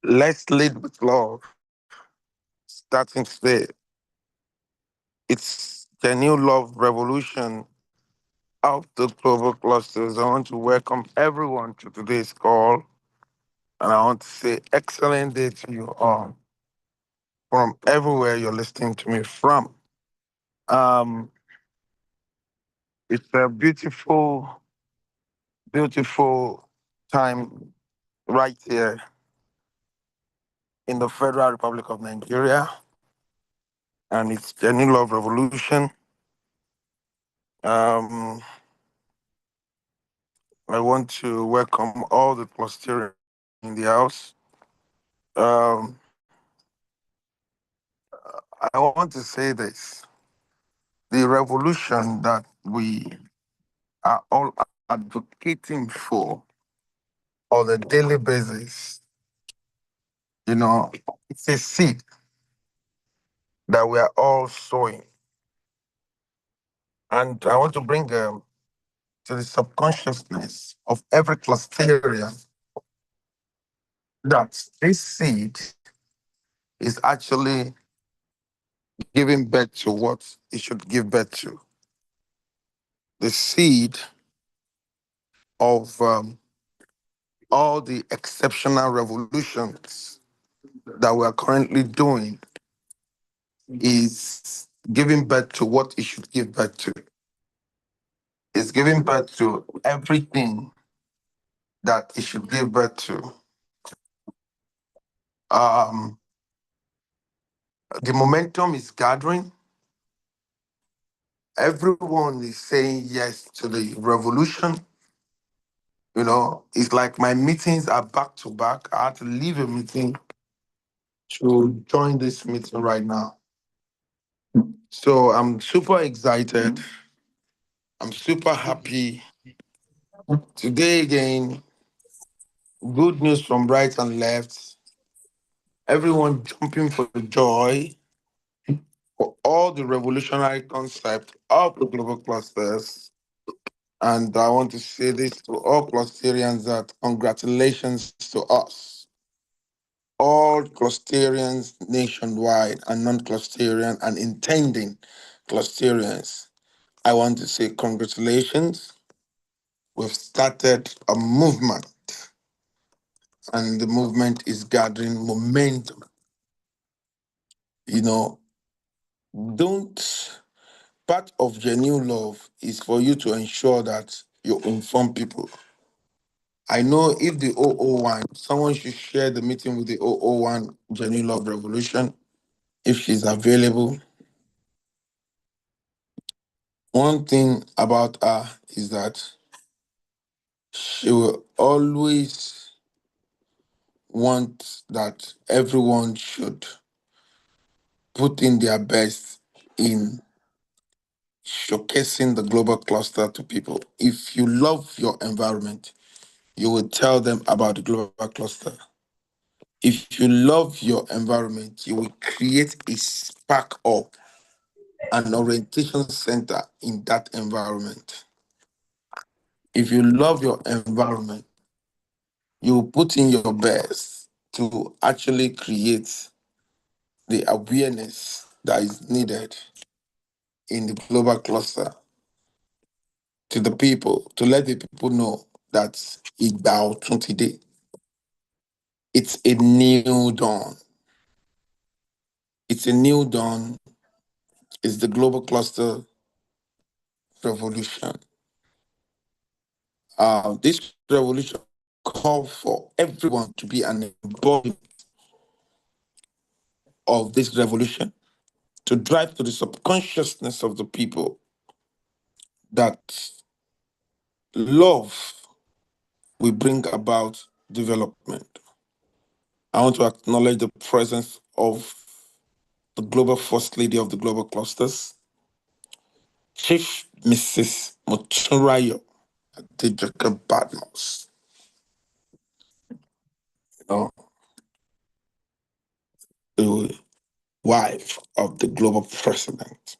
Let's lead with love. Starting today, it's the new love revolution of the global clusters. I want to welcome everyone to today's call, and I want to say excellent day to you all from everywhere you're listening to me from. Um, it's a beautiful, beautiful time right here in the Federal Republic of Nigeria, and it's the new love revolution. Um, I want to welcome all the clusters in the house. Um, I want to say this: the revolution that we are all advocating for on a daily basis, you know, it's a seed that we are all sowing. And I want to bring to the subconsciousness of every clustarian that this seed is actually giving birth to what it should give birth to. The seed of all the exceptional revolutions that we are currently doing is giving birth to what it should give birth to. It's giving birth to everything that it should give birth to. Um, the momentum is gathering. Everyone is saying yes to the revolution. It's like my meetings are back to back. I had to leave a meeting to join this meeting right now. So I'm super excited. I'm super happy. Today again, good news from right and left. Everyone jumping for joy for all the revolutionary concept of the global clusters. And I want to say this to all clusterians that congratulations to us. All clusterians nationwide and non-clusterian and intending clusterians. I want to say congratulations. We've started a movement, and the movement is gathering momentum. You know, don't part of genuine love is for you to ensure that you inform people. I know if the 001, someone should share the meeting with the 001 Genuine Love Revolution if she's available. One thing about her is that she will always want that everyone should put in their best in showcasing the global cluster to people. If you love your environment, you will tell them about the global cluster. If you love your environment, you will create a spark up, an orientation center in that environment. If you love your environment, you will put in your best to actually create the awareness that is needed in the global cluster to the people, to let the people know that it's about 20 days. It's a new dawn. It's a new dawn. It's the global cluster revolution. This revolution calls for everyone to be an embodiment of this revolution, to drive to the subconsciousness of the people that love will bring about development. I want to acknowledge the presence of the global first lady of the global clusters, Chief Mrs. Moturayo Adejaka Badmos, you know, the wife of the global president.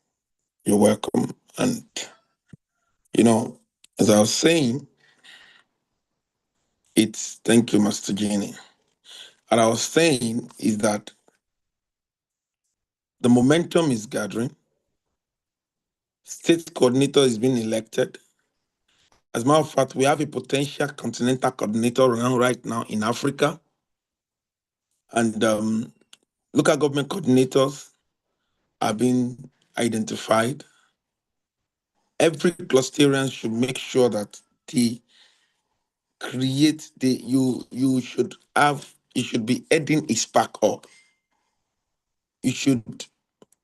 You're welcome. And, you know, as I was saying, it's thank you, Master Genie. And I was saying is that the momentum is gathering. State coordinator is being elected. As a matter of fact, we have a potential continental coordinator right now in Africa. And local government coordinators are being identified. Every clusterian should make sure that they create the you should have you should be heading a spark up. You should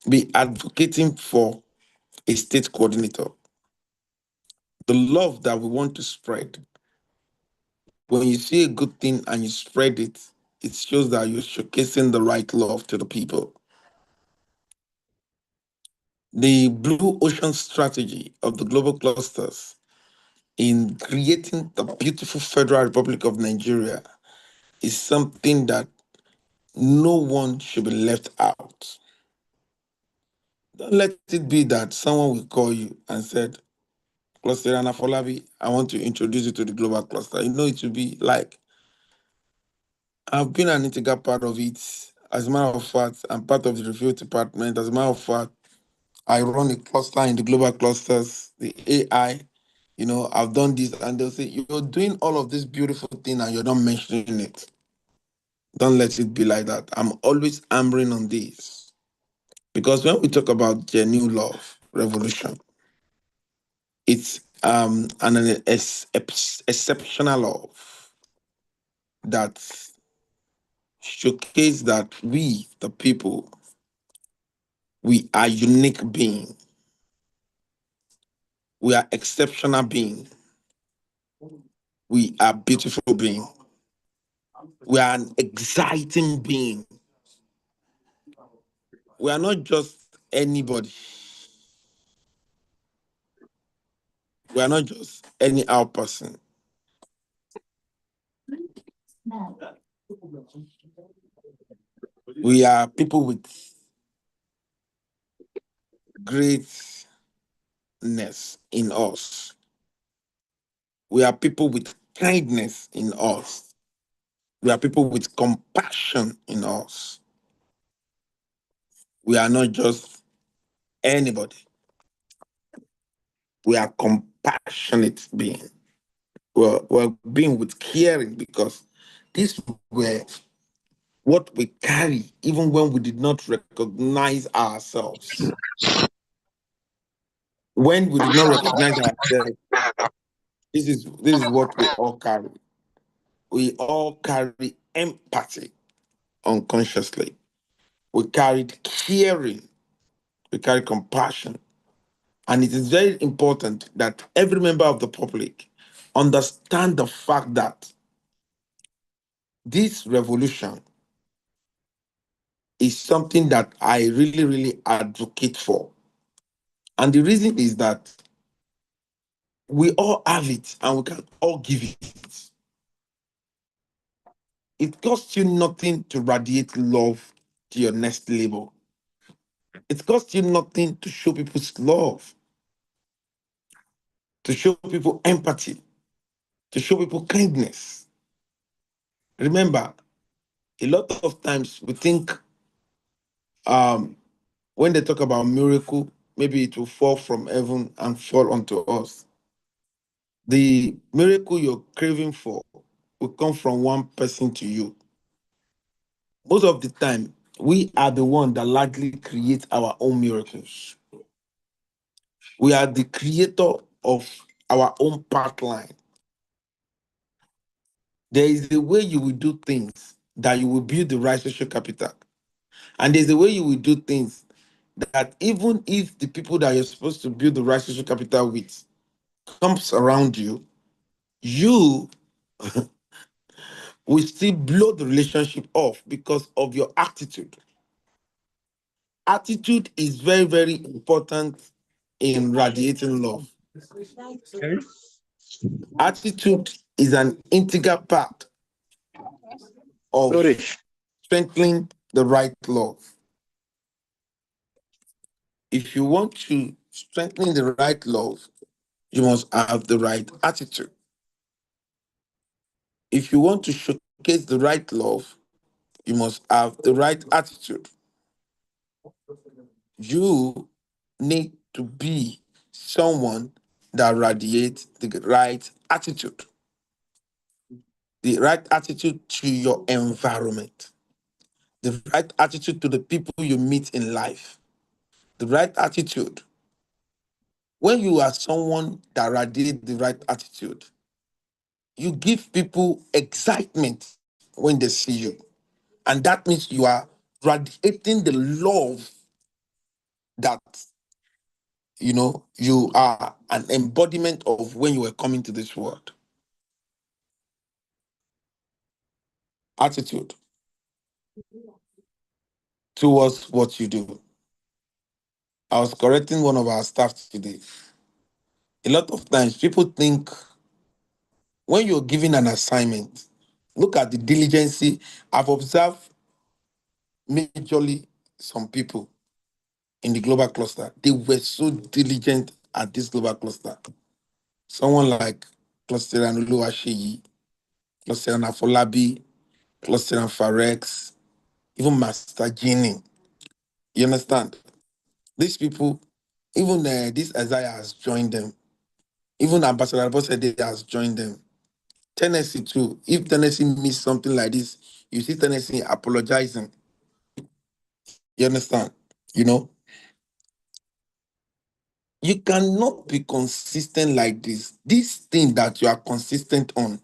be advocating for a state coordinator. The love that we want to spread. When you see a good thing and you spread it, it shows that you're showcasing the right love to the people. The Blue Ocean strategy of the global clusters in creating the beautiful Federal Republic of Nigeria is something that no one should be left out. Don't let it be that someone will call you and said, Cluster Anafolabi, I want to introduce you to the global cluster. You know, it will be like, I've been an integral part of it. As a matter of fact, I'm part of the review department. As a matter of fact, I run a cluster in the global clusters, the AI. You know, I've done this, and they'll say, you're doing all of this beautiful thing and you're not mentioning it. Don't let it be like that. I'm always hammering on this. Because when we talk about genuine love, revolution, it's exceptional love that showcase that we, the people, we are unique being. We are exceptional being. We are beautiful being. We are an exciting being. We are not just anybody. We are not just any our person. We are people with greatness in us. We are people with kindness in us. We are people with compassion in us. We are not just anybody. We are compassionate being. We're being with caring because these were what we carry even when we did not recognize ourselves. When we did not recognize ourselves, this is what we all carry. We all carry empathy unconsciously. We carried caring. We carry compassion. And it is very important that every member of the public understand the fact that this revolution is something that I really, really advocate for. And the reason is that we all have it and we can all give it. It costs you nothing to radiate love to your next label. It costs you nothing to show people's love, to show people empathy, to show people kindness. Remember, a lot of times we think um, when they talk about miracle, maybe it will fall from heaven and fall onto us. The miracle you're craving for will come from one person to you. Most of the time, we are the one that largely create our own miracles. We are the creator of our own path line. There is a way you will do things that you will build the right social capital. And there's a way you will do things that even if the people that you're supposed to build the right social capital with comes around you, you will still blow the relationship off because of your attitude. Attitude is very, very important in radiating love. Okay. Attitude is an integral part of Flourish. strengthening the right love. If you want to strengthen the right love, you must have the right attitude. If you want to showcase the right love, You must have the right attitude. You need to be someone that radiates the right attitude. The right attitude to your environment. The right attitude to the people you meet in life. The right attitude. When you are someone that radiates the right attitude, you give people excitement when they see you. And that means you are radiating the love that you are an embodiment of when you were coming to this world. Attitude towards what you do. I was correcting one of our staff today. A lot of times people think when you're given an assignment, look at the diligence. I've observed majorly some people in the global cluster. They were so diligent at this global cluster. Someone like Cluster and Oluwaseyi, Cluster and Afolabi, Cluster and Farex, even Master Genie. You understand? These people, even this Isaiah has joined them. Even Ambassador Bosede has joined them. Tennessee too. If Tennessee missed something like this, you see Tennessee apologizing. You understand? You know, you cannot be consistent like this. This thing that you are consistent on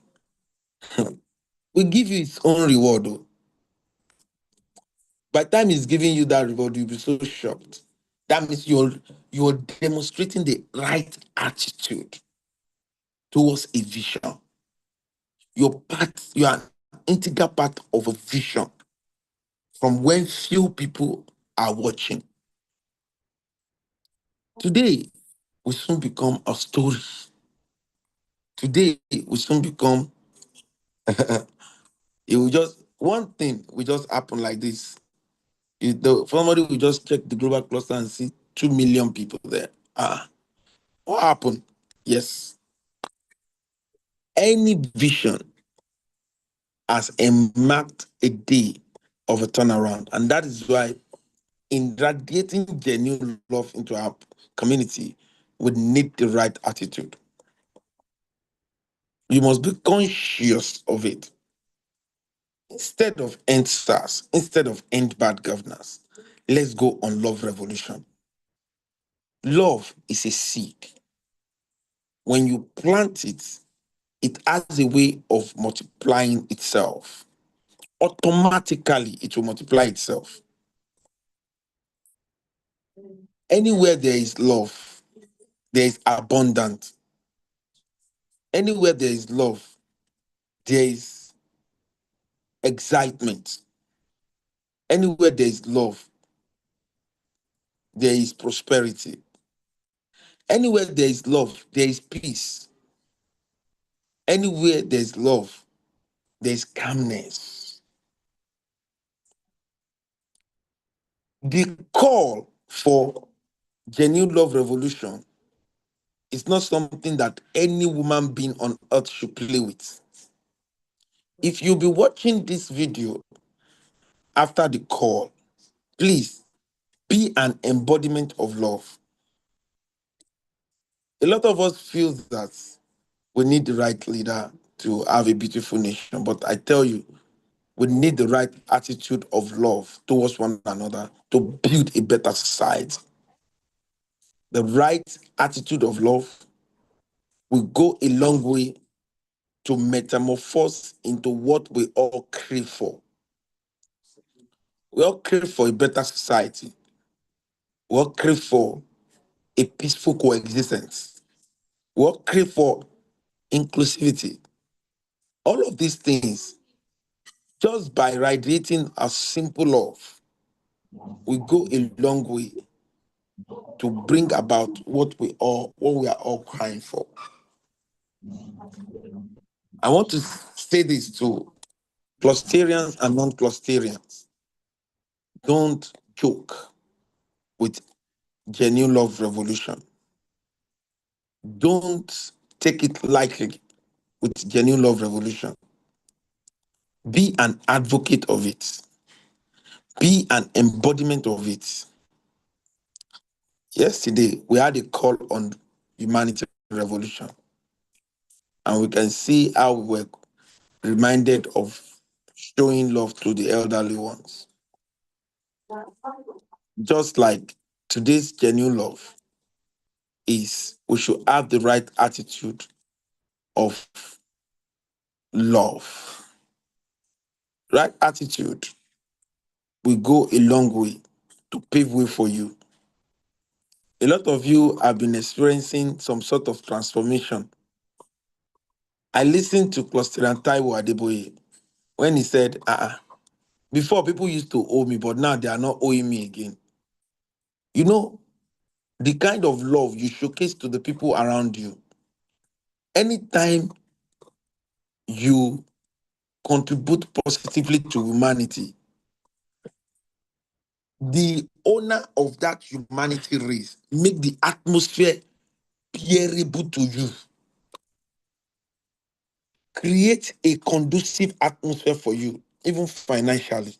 will give you its own reward. Oh. By the time it's giving you that reward, you'll be so shocked. That means you're demonstrating the right attitude towards a vision. You are an integral part of a vision from when few people are watching. Today will soon become a story. Today will soon become it will just one thing will just happen like this. Somebody will just check the global cluster and see 2 million people there. What happened? Yes. Any vision has marked a day of a turnaround. And that is why in radiating genuine love into our community, we need the right attitude. You must be conscious of it. Instead of end SARS, instead of end bad governance, let's go on love revolution. Love is a seed. When you plant it, it has a way of multiplying itself. Automatically, it will multiply itself. Anywhere there is love, there is abundance. Anywhere there is love, there is excitement. Anywhere there is love, there is prosperity. Anywhere there is love, there is peace. Anywhere there is love, there is calmness. The call for genuine love revolution is not something that any woman being on earth should play with. If you'll be watching this video after the call, please be an embodiment of love. A lot of us feel that we need the right leader to have a beautiful nation, but I tell you, we need the right attitude of love towards one another to build a better society. The right attitude of love will go a long way to metamorphose into what we all crave for. We all crave for a better society. We all crave for a peaceful coexistence. We all crave for inclusivity. All of these things, just by radiating a simple love, we go a long way to bring about what we are all crying for. I want to say this to clusterians and non-clusterians. Don't joke with genuine love revolution. Don't take it lightly with genuine love revolution. Be an advocate of it. Be an embodiment of it. Yesterday, we had a call on humanity revolution, and we can see how we were reminded of showing love to the elderly ones. Just like today's genuine love is, we should have the right attitude of love. Right attitude will go a long way to pave way for you. A lot of you have been experiencing some sort of transformation. I listened to Cluster Taiwo Adeboye when he said, before people used to owe me, but now they are not owing me again. You know, the kind of love you showcase to the people around you, anytime you contribute positively to humanity, the owner of that humanity race make the atmosphere bearable to you. Create a conducive atmosphere for you, even financially,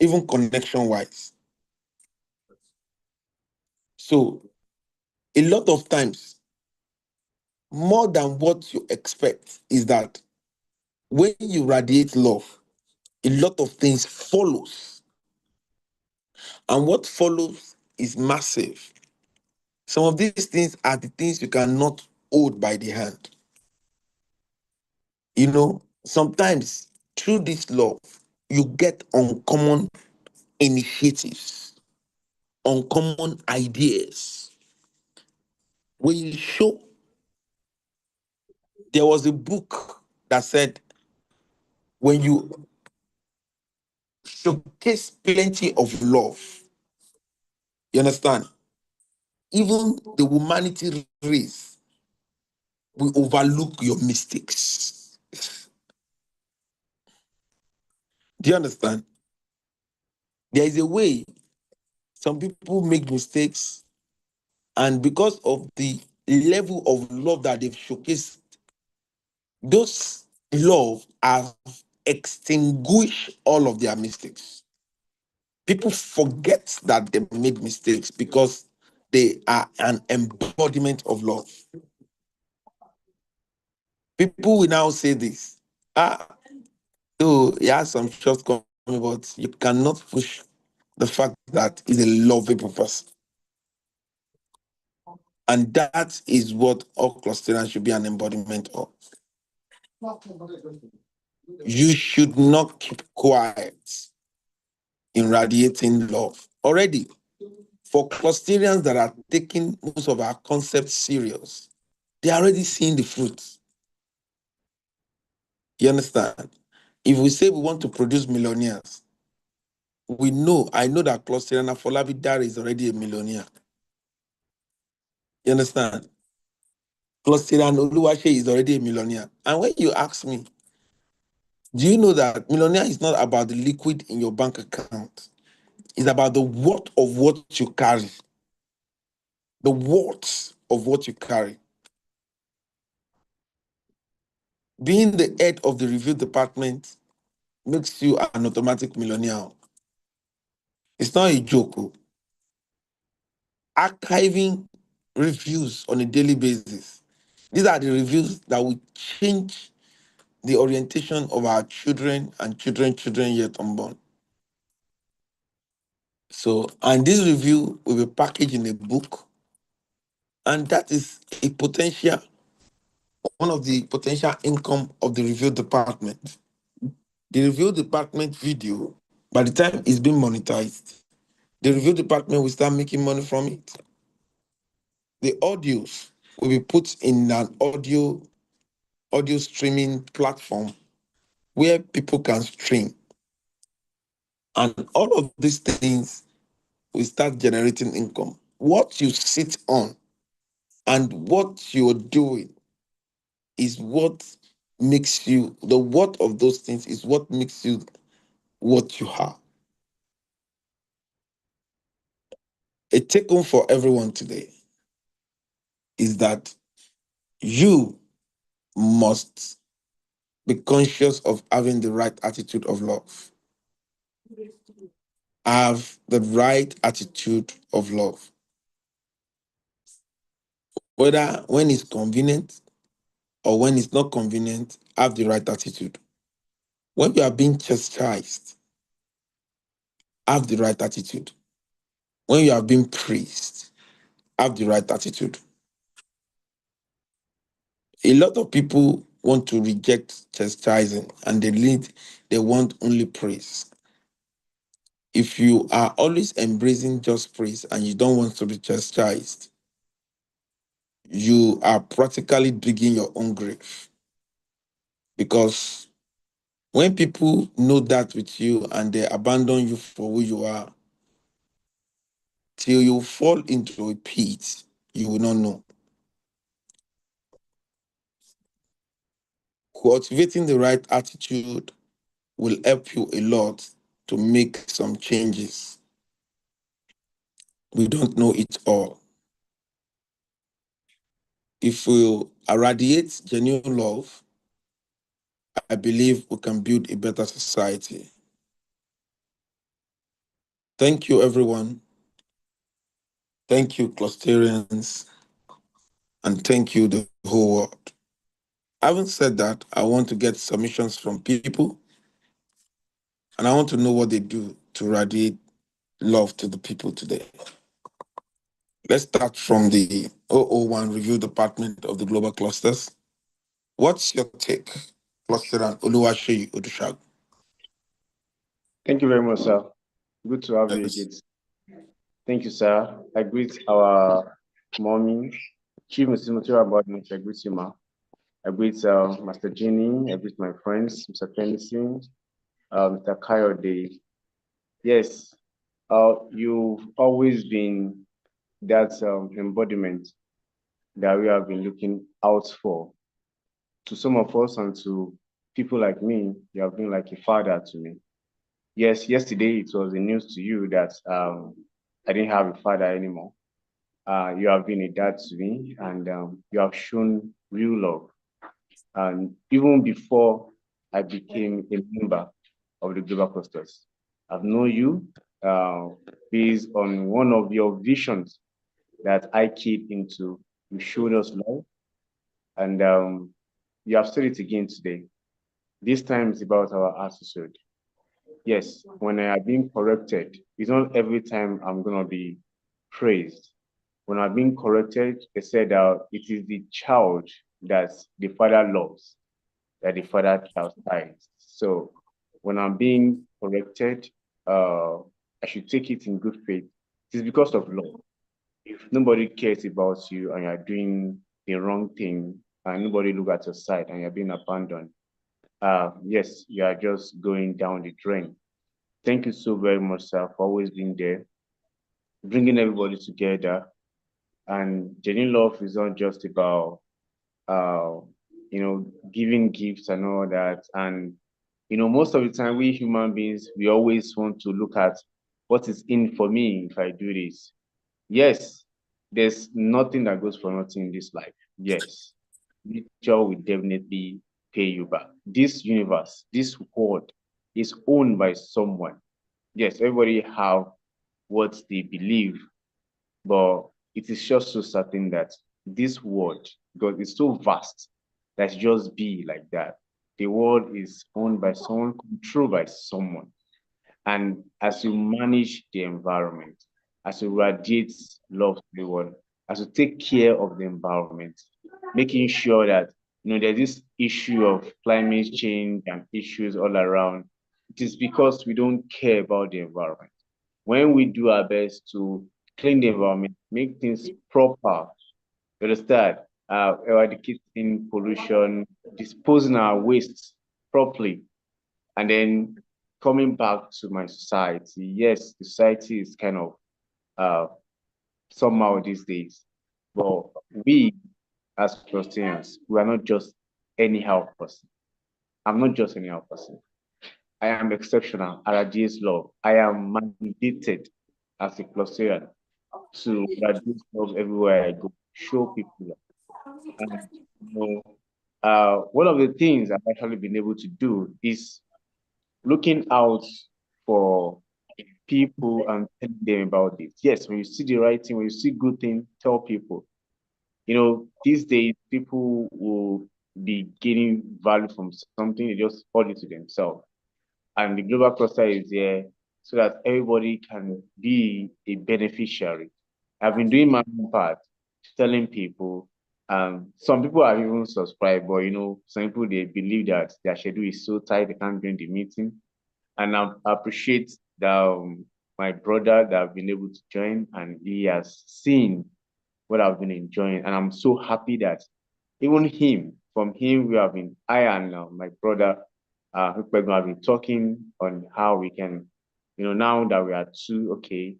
even connection wise. So, a lot of times, more than what you expect is that when you radiate love, a lot of things follows. And what follows is massive. Some of these things are the things you cannot hold by the hand. You know, sometimes through this love, you get uncommon initiatives, uncommon ideas. When you show, there was a book that said, when you showcase plenty of love, you understand, even the humanity race will overlook your mistakes. Do you understand? There is a way some people make mistakes, and because of the level of love that they've showcased, those love have extinguished all of their mistakes. People forget that they made mistakes because they are an embodiment of love. People will now say this. So he has some shortcomings, but you cannot push the fact that he's a lovable person. And that is what all clusters should be an embodiment of. You should not keep quiet in radiating love. Already, for clusterians that are taking most of our concepts serious, they are already seeing the fruits. You understand? If we say we want to produce millionaires, I know that Clusterian Afolabi Dare is already a millionaire. You understand? Clusterian Oluwase is already a millionaire. And when you ask me, do you know that millionaire is not about the liquid in your bank account? It's about the worth of what you carry. The worth of what you carry. Being the head of the review department makes you an automatic millionaire. It's not a joke. Archiving reviews on a daily basis. These are the reviews that will change the orientation of our children and children yet unborn. So, and this review will be packaged in a book, and that is a potential, one of the potential income of the review department. The review department video, by the time it's been monetized, the review department will start making money from it. The audios will be put in an audio streaming platform where people can stream. And all of these things will start generating income. What you sit on and what you're doing is what makes you, the what of those things is what makes you what you are. A take home for everyone today is that you must be conscious of having the right attitude of love. have the right attitude of love. Whether when it's convenient or when it's not convenient, have the right attitude. When you are being chastised, have the right attitude. When you are being praised, have the right attitude. A lot of people want to reject chastising and they want only praise. If you are always embracing just praise and you don't want to be chastised, you are practically digging your own grave. Because when people know that with you and they abandon you for who you are, till you fall into a pit, you will not know. Cultivating the right attitude will help you a lot to make some changes. We don't know it all. If we irradiate genuine love, I believe we can build a better society. Thank you, everyone. Thank you, Clusterians, and thank you, the whole world. Having said that, I want to get submissions from people, and I want to know what they do to radiate love to the people today. Let's start from the 001 Review Department of the Global Clusters. What's your take, Cluster and Oluwaseyi Odushagu? Thank you very much, sir. Good to have you Yes. again. Thank you, sir. I greet our mommy, Chief Mrs. Mutira Bodman. I greet you, ma. I greet Master Jenny. I greet my friends, Mr. Tennyson, Mr. Kayode. Yes, you've always been that embodiment that we have been looking out for. To some of us and to people like me, you have been like a father to me. Yes, yesterday it was the news to you that I didn't have a father anymore. You have been a dad to me, and you have shown real love. And even before I became a member of the Global Clusters, I've known you based on one of your visions that I keyed into. You showed us love, and you have said it again today. This time is about our attitude. Yes, when I am being corrected, it's not every time I'm going to be praised. When I'm being corrected, they said it is the child that the father loves, that the father chastises. So when I'm being corrected, I should take it in good faith. It is because of love. If nobody cares about you and you're doing the wrong thing, and nobody look at your side and you're being abandoned, yes, you are just going down the drain. Thank you so very much, sir, for always being there, bringing everybody together. And genuine love is not just about, uh, giving gifts and all that. And, most of the time, we human beings, we always want to look at what is in for me if I do this. Yes, there's nothing that goes for nothing in this life. Yes, nature will definitely pay you back. This universe, this world is owned by someone. Yes, everybody have what they believe, but it is just so certain that this world, because it's so vast, that just be like that. The world is owned by someone, controlled by someone. And as you manage the environment, as you radiate love to the world, as you take care of the environment, making sure that there's this issue of climate change and issues all around, it is because we don't care about the environment. When we do our best to clean the environment, make things proper, you understand, eradicating pollution, disposing our wastes properly, and then coming back to my society. Yes, the society is kind of somehow these days, but we as Christians, we are not just anyhow person. I'm not just anyhow person. I am exceptional. I radiate love. I am mandated as a Christian to radiate love everywhere I go, show people love. And one of the things I've actually been able to do is looking out for people and tell them about this. Yes, when you see the right thing, when you see good thing, tell people. These days people will be gaining value from something, they just hold it to themselves. And the global cluster is there so that everybody can be a beneficiary. I've been doing my own part, telling people. Some people have even subscribed, but some people they believe that their schedule is so tight they can't join the meeting. And I appreciate my brother that I've been able to join, and he has seen what I've been enjoying. And I'm so happy that even from him, we have been, I and my brother, have been talking on how we can, now that we are two, okay,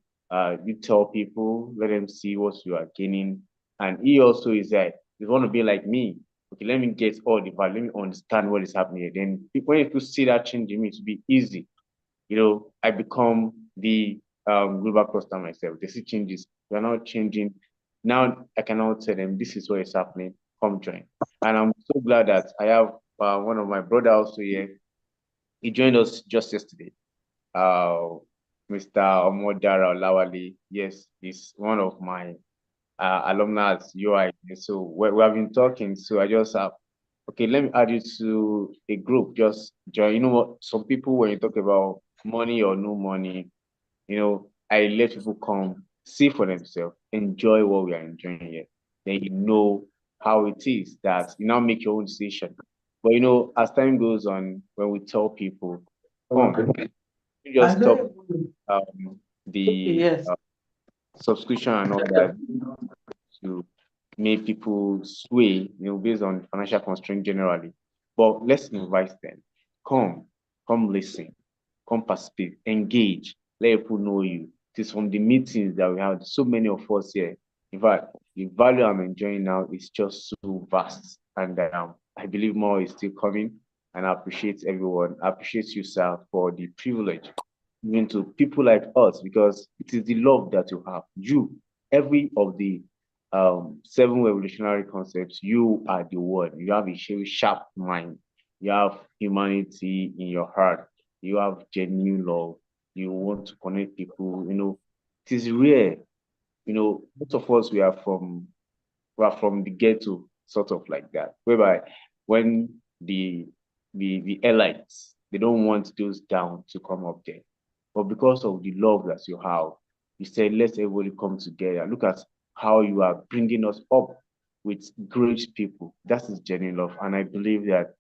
you tell people, let them see what you are gaining. And he also is like, you want to be like me. Okay, let me get all the value, let me understand what is happening. Then when people see that change in me, to be easy. I become the global cluster myself. They see changes. We're not changing. Now I can now tell them this is what is happening. Come join. And I'm so glad that I have one of my brother also here. He joined us just yesterday. Mr. Omodara Lawali. Yes, he's one of my alumni at UI. So we have been talking. So I just have, okay, let me add you to a group. Just join. You know what? Some people, when you talk about money or no money, I let people come see for themselves, enjoy what we are enjoying here. Then you know how it is that you now make your own decision. But as time goes on, when we tell people, come, you just stop the Yes. subscription and all that to make people sway, based on financial constraint generally. But let's invite them. Come listen, come participate, engage, let people know you. It is from the meetings that we have, so many of us here. In fact, the value I'm enjoying now is just so vast. And I believe more is still coming. And I appreciate everyone. I appreciate you, sir, for the privilege, even to people like us, because it is the love that you have. Every of the 7 revolutionary concepts, you are the one. You have a sharp mind. You have humanity in your heart. You have genuine love. You want to connect people. It is rare. Most of us we are from the ghetto, sort of like that, whereby when the elites, they don't want those down to come up there. But because of the love that you have, you said, let everybody come together. Look at how you are bringing us up with great people. That is genuine love. And I believe that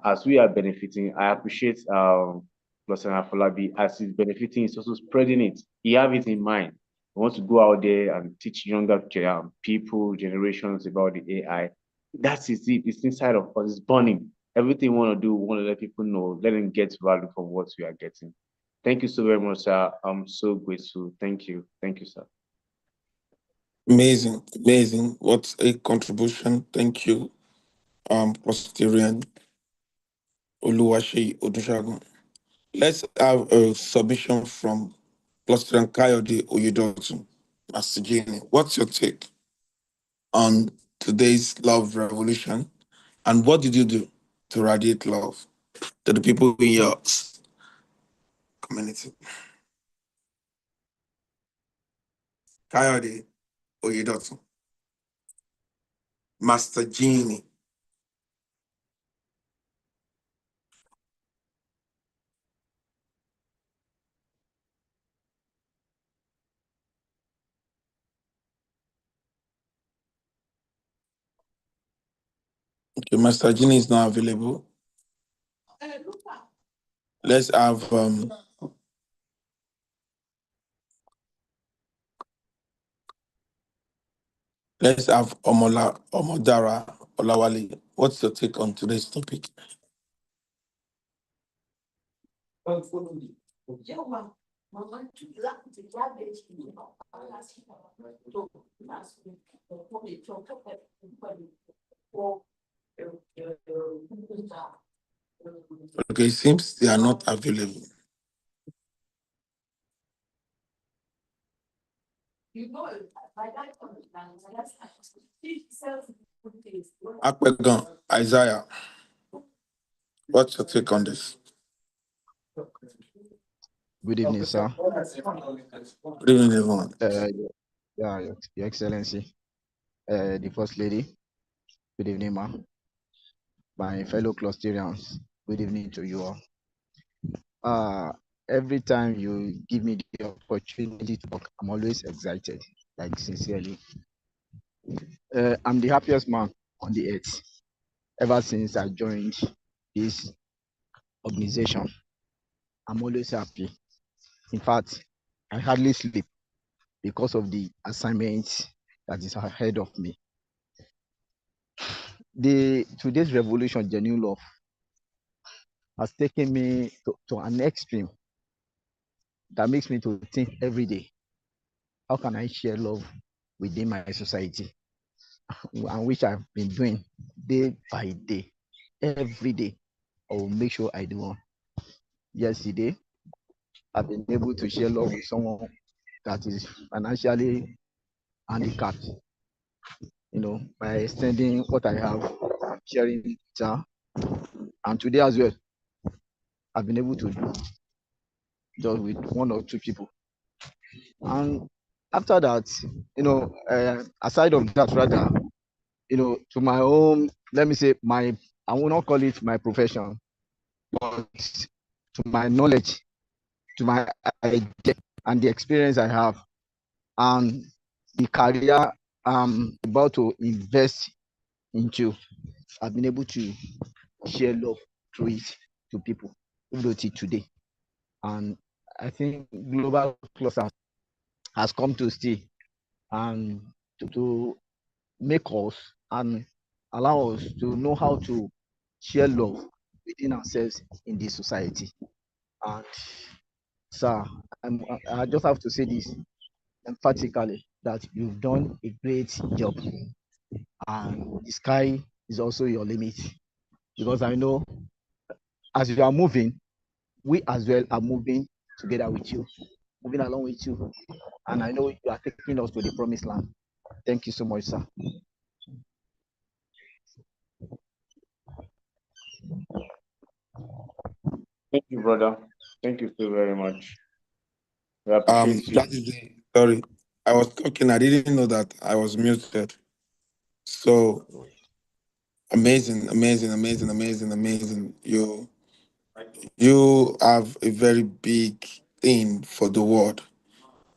as we are benefiting, I appreciate Dr. Afolabi, as he's benefiting, he's also spreading it. He have it in mind. He wants to go out there and teach younger people, generations about the AI. That is it. It's inside of us. It's burning. Everything we want to do, we want to let people know, let them get value from what we are getting. Thank you so very much, sir. I'm so grateful. Thank you. Thank you, sir. Amazing, amazing. What a contribution. Thank you, Presbyterian Oluwaseyi Odushagun. Let's have a submission from Presbyterian Kayode Oyedotun. Master Genie, what's your take on today's love revolution? And what did you do to radiate love to the people in your community? Kayode Oyedotun. Master Genie. Okay, Master Genie is not available. Let's have Omodara Olawale. What's your take on today's topic? Okay, it seems they are not available. Akpegan, Isaiah, what's your take on this? Good evening, sir. Good evening, everyone. Your Excellency, the First Lady. Good evening, ma. My fellow Clusterians. Good evening to you all. Every time you give me the opportunity to talk, I'm always excited, like sincerely. I'm the happiest man on the earth ever since I joined this organization. I'm always happy. In fact, I hardly sleep because of the assignment that is ahead of me. Today's revolution, genuine love, has taken me to an extreme that makes me to think every day, how can I share love within my society? And which I've been doing day by day, every day. I will make sure I do one. Yesterday, I've been able to share love with someone that is financially handicapped, by extending what I have, sharing it with her. And today as well, I've been able to do just with one or two people. And after that, aside of that, rather, to my own, let me say, I will not call it my profession, but to my knowledge, to my idea and the experience I have, and the career I'm about to invest into, I've been able to share love through it to people, even till today. And I think Global Cluster has come to stay and to make us and allow us to know how to share love within ourselves in this society. And sir, I just have to say this emphatically, that you've done a great job, and the sky is also your limit, because I know as you are moving, we as well are moving together with you, moving along with you, and I know you are taking us to the promised land. Thank you so much, sir. Thank you, brother. Thank you so very much. We appreciate you. Sorry, I was talking. I didn't know that I was muted. So amazing, amazing, amazing, amazing, amazing. You have a very big thing for the world.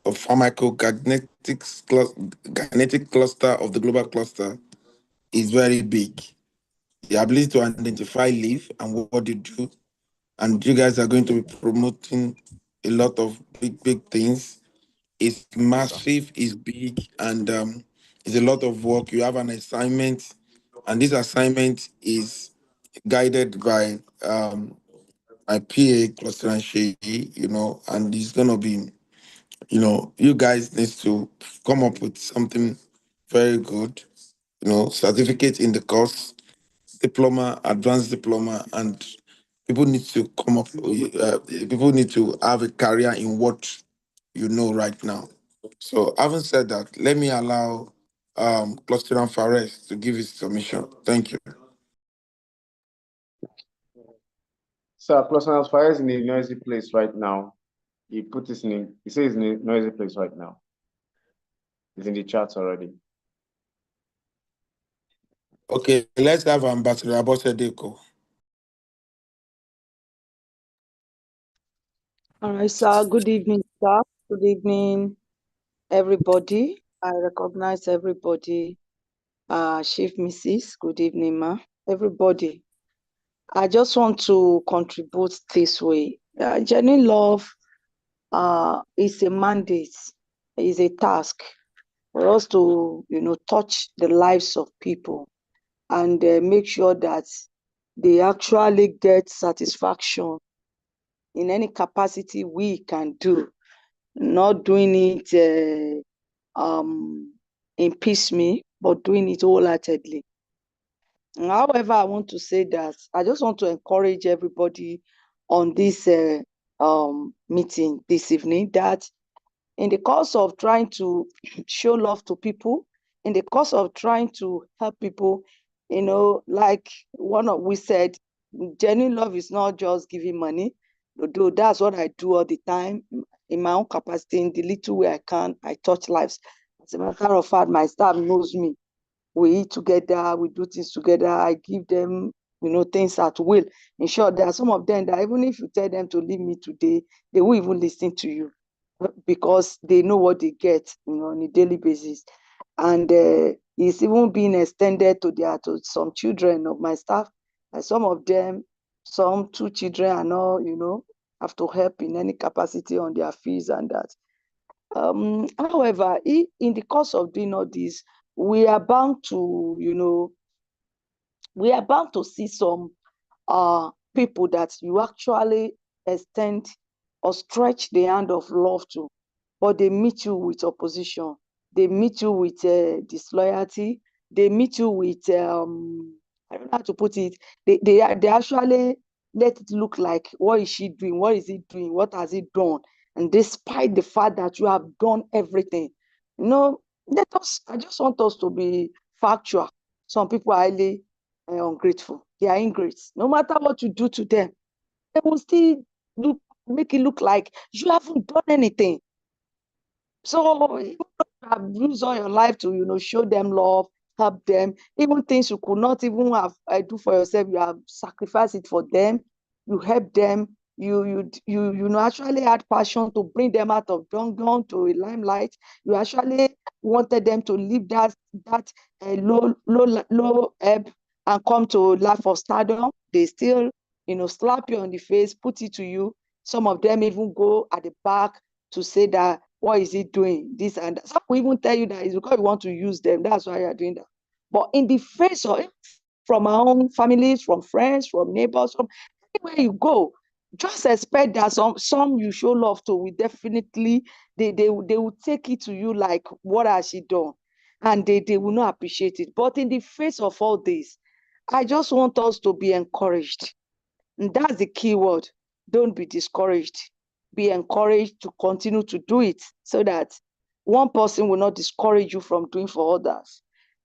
The pharmacokinetic cluster of the global cluster is very big. The ability to identify live and what you do, and you guys are going to be promoting a lot of big things. It's massive, it's big, and it's a lot of work. You have an assignment, and this assignment is guided by my PA, Cluster and Shay, and it's gonna be, you guys need to come up with something very good, certificate in the course, diploma, advanced diploma, and people need to come up, people need to have a career in what you know right now. So having said that, let me allow Cluster and Fares to give his submission. Thank you. Sir, Plus Fire is in a noisy place right now. He says it's in a noisy place right now. It's in the charts already. Okay, let's have Ambassador Abosedeko. All right, sir. Good evening, sir. Good evening, everybody. I recognize everybody. Chief Mrs. Good evening, ma. Everybody. I just want to contribute this way. Genuine love is a mandate, is a task for us to, touch the lives of people and make sure that they actually get satisfaction in any capacity we can do, not doing it in piecemeal, but doing it wholeheartedly. However, I want to say that I just want to encourage everybody on this meeting this evening that in the course of trying to show love to people, in the course of trying to help people, like we said, genuine love is not just giving money. Though that's what I do all the time in my own capacity, in the little way I can, I touch lives. As a matter of fact, my staff knows me. We eat together, we do things together. I give them, things at will. In short, there are some of them that even if you tell them to leave me today, they will even listen to you because they know what they get, on a daily basis. And it's even being extended to some children of my staff. And some of them, some 2 children are not, have to help in any capacity on their fees and that. However, in the course of doing all this, we are bound to, see some people that you actually extend or stretch the hand of love to, but they meet you with opposition. They meet you with disloyalty. They meet you with, I don't know how to put it. They actually let it look like, what is she doing? What is he doing? What has he done? And despite the fact that you have done everything, I just want us to be factual. Some people are highly ungrateful. They are ingrates. No matter what you do to them, they will still make it look like you haven't done anything. So you have used all your life to, show them love, help them. Even things you could not even have do for yourself, you have sacrificed it for them. You help them. You actually had passion to bring them out of dungeon to a limelight. You actually wanted them to leave that low ebb and come to life of stardom. They still, slap you on the face, put it to you. Some of them even go at the back to say that, what is he doing? This and that. Some will even tell you that it's because you want to use them. That's why you're doing that. But in the face of it, from our own families, from friends, from neighbors, from anywhere you go, just expect that some you show love to will definitely, they will take it to you like, what has she done? And they will not appreciate it. But in the face of all this, I just want us to be encouraged. And that's the key word. Don't be discouraged. Be encouraged to continue to do it so that one person will not discourage you from doing for others.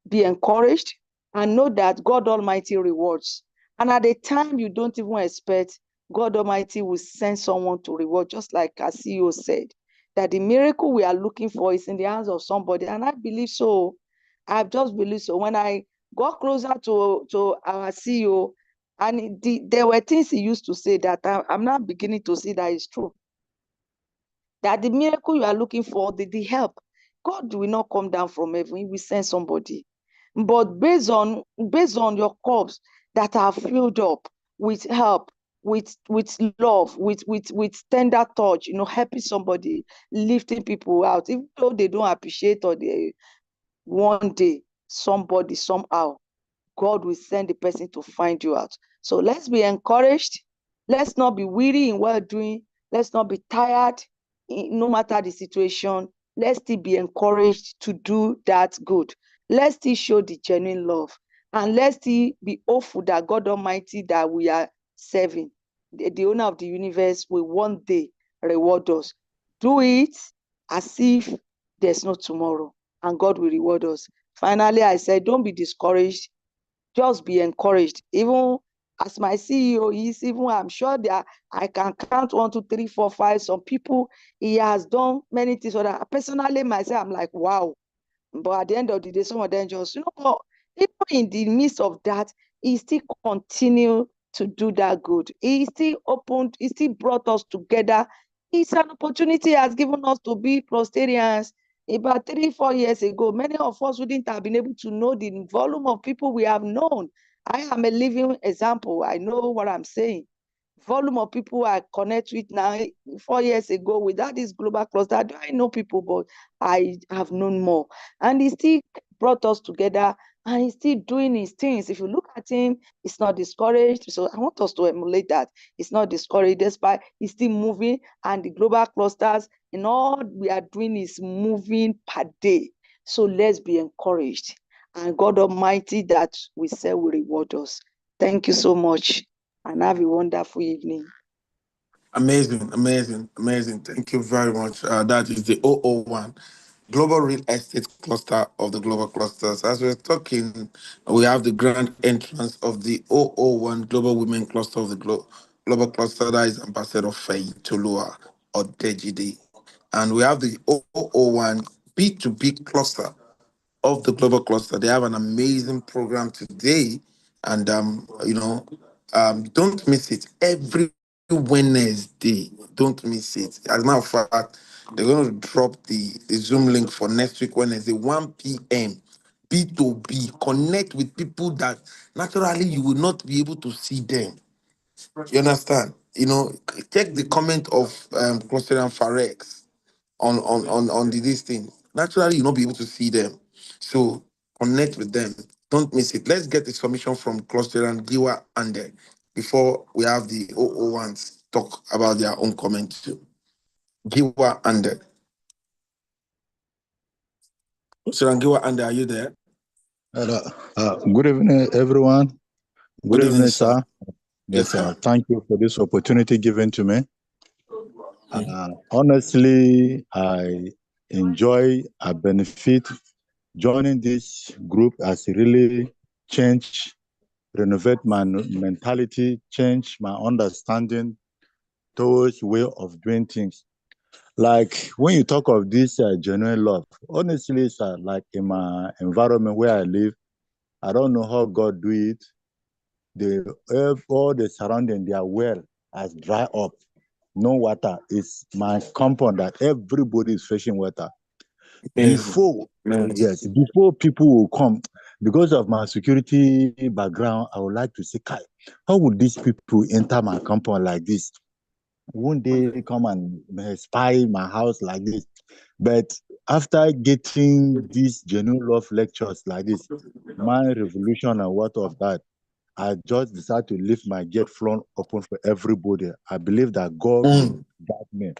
Be encouraged and know that God Almighty rewards. And at the time you don't even expect, God Almighty will send someone to reward, just like our CEO said, that the miracle we are looking for is in the hands of somebody. And I believe so. I've just believed so. When I got closer to our CEO, and there were things he used to say that I'm now beginning to see that is true. That the miracle you are looking for, the help, God will not come down from heaven. He will send somebody. But based on your cups that are filled up with help, with love, with tender touch, helping somebody, lifting people out, even though they don't appreciate, or they one day somebody somehow, God will send the person to find you out. So let's be encouraged. Let's not be weary in well doing. Let's not be tired, no matter the situation. Let's still be encouraged to do that good. Let's still show the genuine love. And let's still be hopeful that God Almighty that we are serving, the owner of the universe, will one day reward us. Do it as if there's no tomorrow, and God will reward us. Finally, I said, don't be discouraged. Just be encouraged. Even as my CEO is, even I'm sure that I can count 1, 2, 3, 4, 5. Some people, he has done many things. So that personally, myself, I'm like, wow. But at the end of the day, some of them just, but even in the midst of that, he still continue to do that good. He still opened, he still brought us together. It's an opportunity he has given us to be Prosterians. About 3, 4 years ago, many of us wouldn't have been able to know the volume of people we have known. I am a living example. I know what I'm saying. Volume of people I connect with now, 4 years ago, without this global cluster, do I know people, but I have known more. And he still brought us together, and he's still doing his things. If you look at him, he's not discouraged. So I want us to emulate that. He's not discouraged, despite he's still moving, and the global clusters, and all we are doing is moving per day. So let's be encouraged. And God Almighty that we say will reward us. Thank you so much, and have a wonderful evening. Amazing, amazing, amazing. Thank you very much. That is the O01 Global Real Estate Cluster of the Global Clusters. As we're talking, we have the grand entrance of the O01 Global Women Cluster of the Global Cluster, that is Ambassador Faye Tolua or Dejide. And we have the 001 B2B cluster of the Global Cluster. They have an amazing program today. And, don't miss it. Every Wednesday, don't miss it. As a matter of fact, they're going to drop the Zoom link for next week, Wednesday, 1 p.m. B2B. Connect with people that naturally you will not be able to see them. You understand? Check the comment of Cluster and Farex on this thing. Naturally, you'll not be able to see them. So connect with them. Don't miss it. Let's get the submission from Cluster and Giwa and before we have the 001s talk about their own comments too. Giwa and Cluster and Giwa and are you there? Hello. Good evening, everyone. Good evening, sir. sir. Yes, sir. Thank you for this opportunity given to me. Honestly, I enjoy, I benefit. Joining this group has really changed, renovate my mentality, change my understanding towards way of doing things. Like when you talk of this genuine love, honestly, sir, like in my environment where I live, I don't know how God do it. All the surrounding, their well has dry up. No water. It's my compound that everybody is fetching water. Before, yes, before people will come, because of my security background, I would like to say, Kai, how would these people enter my compound like this? Won't they come and spy my house like this? But after getting these genuine love lectures like this, my revolution and what of that, I just decided to leave my gate flung open for everybody. I believe that God will guide me.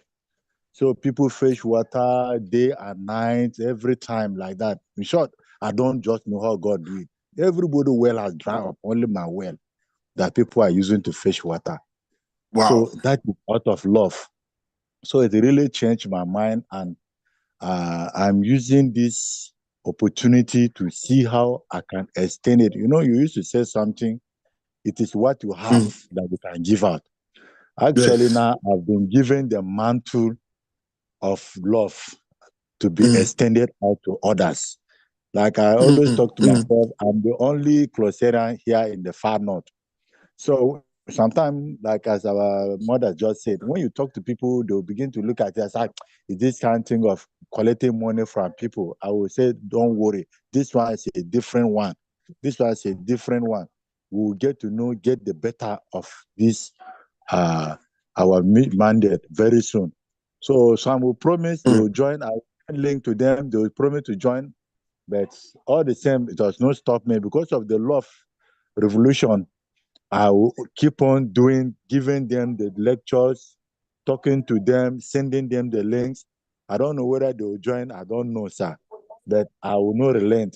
So people fetch water day and night, every time like that. In short, I don't just know how God do it. Everybody well has dried up, only my well that people are using to fetch water. Wow. So that is out of love. So it really changed my mind, and I'm using this opportunity to see how I can extend it. You used to say something, it is what you have that you can give out. Actually, Yes. now I've been given the mantle of love to be extended out to others. Like I always talk to myself, I'm the only Closerian here in the far north. So sometimes, like as our mother just said, when you talk to people, they'll begin to look at us like, is this kind of thing of collecting money from people? I will say, don't worry. This one is a different one. This one is a different one. We will get to know, get the better of this, our mandate very soon. So some will promise they will join. I will link to them. They will promise to join. But all the same, it does not stop me because of the love revolution. I will keep on giving them the lectures, talking to them, sending them the links. I don't know whether they will join. I don't know, sir. But I will not relent.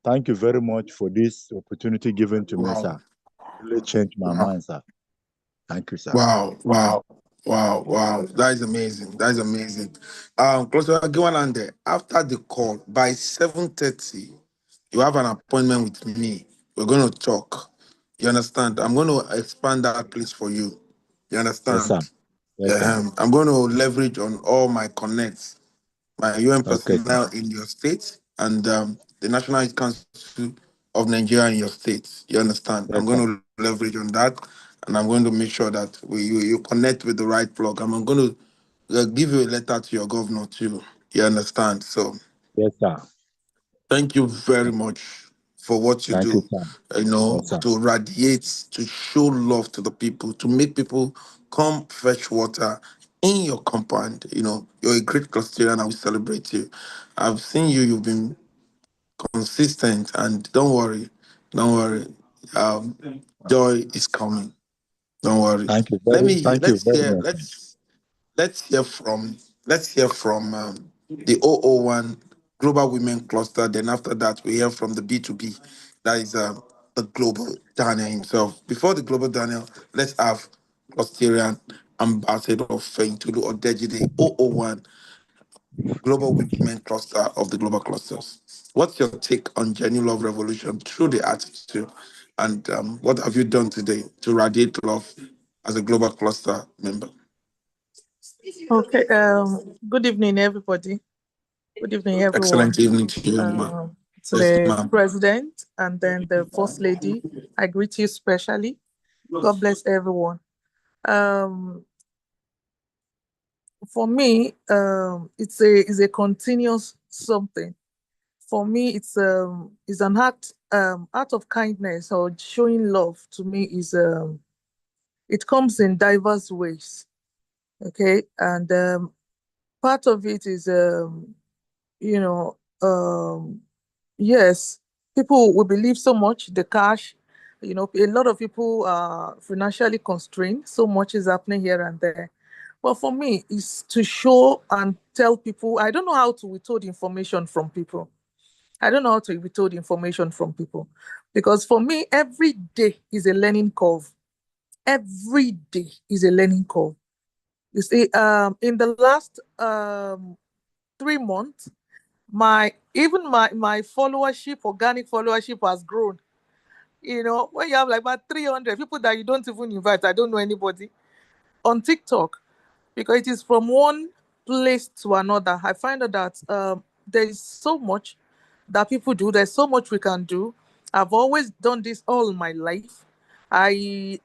Thank you very much for this opportunity given to me, sir. It really changed my mind, sir. Thank you, sir. Wow. That is amazing. That is amazing. Closer Giwanande, after the call by 7:30, you have an appointment with me. We're going to talk. You understand? I'm going to expand that place for you. You Yes, sir. understand? Yes, sir. I'm going to leverage on all my connects, my UN Okay, sir. personnel in your state, and the National Youth Council of Nigeria in your state. You understand? Yes, I'm sir. going to leverage on that, and I'm going to make sure that you connect with the right plug. I'm going to give you a letter to your governor too. You understand? So Yes, sir. thank you very much for what you Thank you, do. sir. Yes, sir. To radiate, to show love to the people, to make people come fetch water in your compound. You're a great Clusterian and we celebrate you. I've seen you, you've been consistent, and don't worry. Um, joy is coming. Don't worry. Thank you Let very, me thank you very much. let's hear from the 001 Global Women Cluster. Then after that, we hear from the B2B. That is the Global Daniel himself. Before the Global Daniel, let's have Clusterian Ambassador of Feintulu Odeji, the 001 Global Women Cluster of the Global Clusters. What's your take on genuine love revolution through the attitude? And what have you done today to radiate love as a global cluster member. Okay. Good evening, everybody. Good evening, everyone. Excellent evening to you, ma'am. To Yes, the ma'am. president and then the first lady. I greet you specially. God bless everyone. For me, it's a continuous something. For me, it's an act of kindness or showing love. To me, is it comes in diverse ways. Okay, and part of it is you know, yes, people will believe so much the cash. You know, a lot of people are financially constrained. So much is happening here and there. But for me, it's to show and tell people. I don't know how to withhold information from people. I don't know how to withhold information from people. Because for me, every day is a learning curve. Every day is a learning curve. You see, in the last 3 months, my followership, organic followership has grown. You know, when you have like about 300 people that you don't even invite, I don't know anybody on TikTok, because it is from one place to another. I find out that there is so much that people do. There's so much we can do. I've always done this all my life. I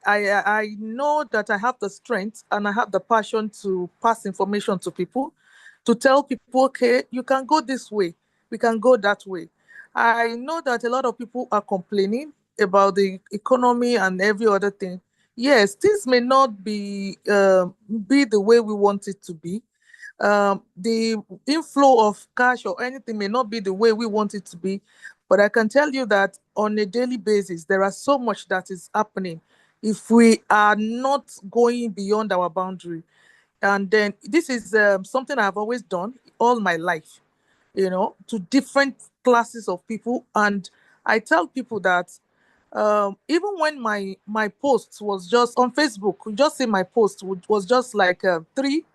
know that I have the strength and I have the passion to pass information to people, to tell people, okay, you can go this way, we can go that way. I know that a lot of people are complaining about the economy and every other thing. Yes, things may not be the way we want it to be. The inflow of cash or anything may not be the way we want it to be, but I can tell you that on a daily basis, there are so much that is happening if we are not going beyond our boundary. And then this is something I've always done all my life, you know, to different classes of people. And I tell people that even when my post was just on Facebook, you just see my post was just like three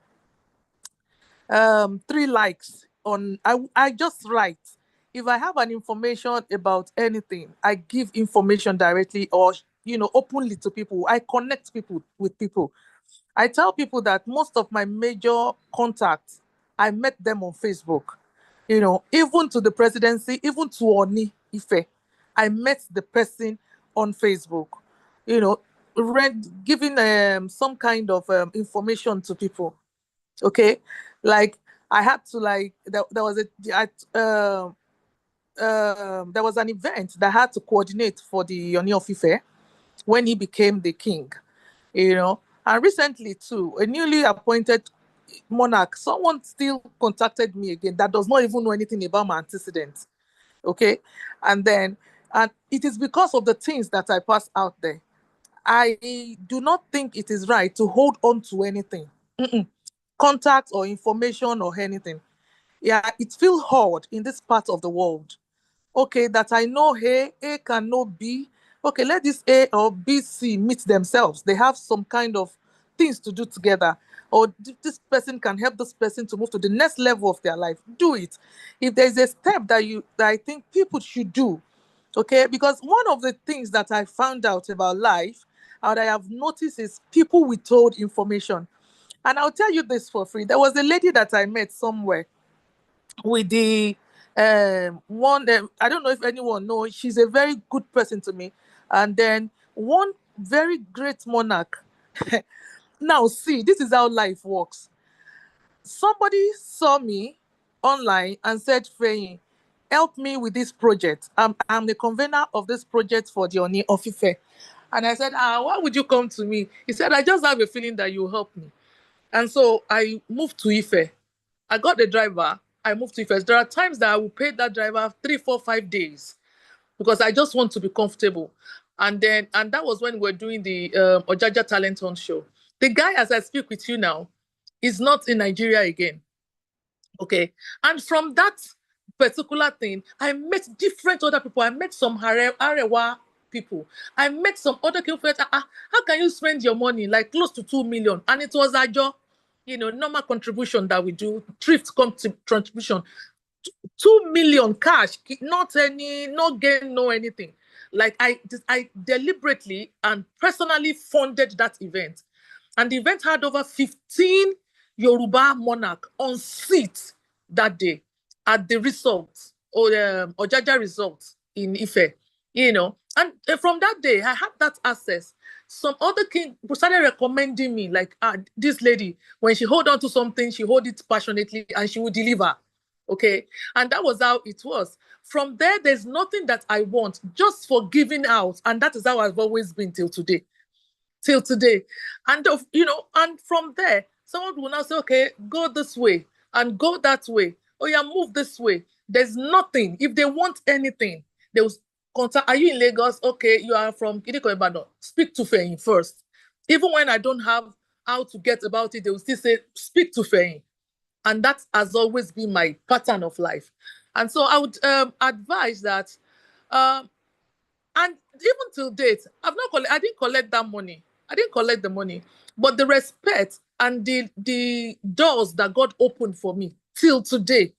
likes on. I just write. If I have an information about anything, I give information directly or openly to people. I connect people with people. I tell people that most of my major contacts, I met them on Facebook. You know, even to the presidency, even to Oni Ife, I met the person on Facebook. You know, giving some kind of information to people. Okay, like I had to there was there was an event that I had to coordinate for the Oni of Ife when he became the king. You know, and recently too, a newly appointed monarch, someone still contacted me again that does not even know anything about my antecedents. Okay, and it is because of the things that I pass out there. I do not think it is right to hold on to anything. Contact or information or anything. Yeah, it feels hard in this part of the world. Okay, that I know A can know B. Okay, let this A or B, C meet themselves. They have some kind of things to do together. Or this person can help this person to move to the next level of their life. Do it. If there's a step that I think people should do, okay, because one of the things that I found out about life and I have noticed is people withhold information. And I'll tell you this for free. There was a lady that I met somewhere with the one. I don't know if anyone knows. She's a very good person to me. And then one very great monarch. Now, see, this is how life works. Somebody saw me online and said, Feyi, help me with this project. I'm the convener of this project for the Oni of Ife. And I said, why would you come to me? He said, I just have a feeling that you help me. And so I moved to Ife. I got the driver. I moved to Ife. There are times that I will pay that driver 3, 4, 5 days because I just want to be comfortable. And that was when we're doing the Ojaja Talent Hunt show. The guy, as I speak with you now, is not in Nigeria again. Okay. And from that particular thing, I met different other people. I met some Arewa people. I met some other people. How can you spend your money like close to 2 million? And it was a job, normal contribution that we do, thrift contribution. 2 million cash, not gain, no anything. Like I deliberately and personally funded that event. And the event had over 15 Yoruba monarch on seat that day at the resort or Ojaja resort in Ife, you know. And from that day, I had that access. Some other king started recommending me, like, this lady, when she hold on to something, she hold it passionately and she will deliver. Okay. And that was how it was. From there, there's nothing that I want just for giving out. And that is how I've always been till today. And and from there, someone will now say, okay, go this way and go that way. Oh yeah, move this way. There's nothing. If they want anything, they will contact. Are you in Lagos? Okay, you are from Kidiko Ibadan. Speak to Feyin first. Even when I don't have how to get about it, they will still say, speak to Feyin. And that has always been my pattern of life. And so I would advise that, and even till date, I didn't collect that money. I didn't collect the money, but the respect and the doors that God opened for me till today,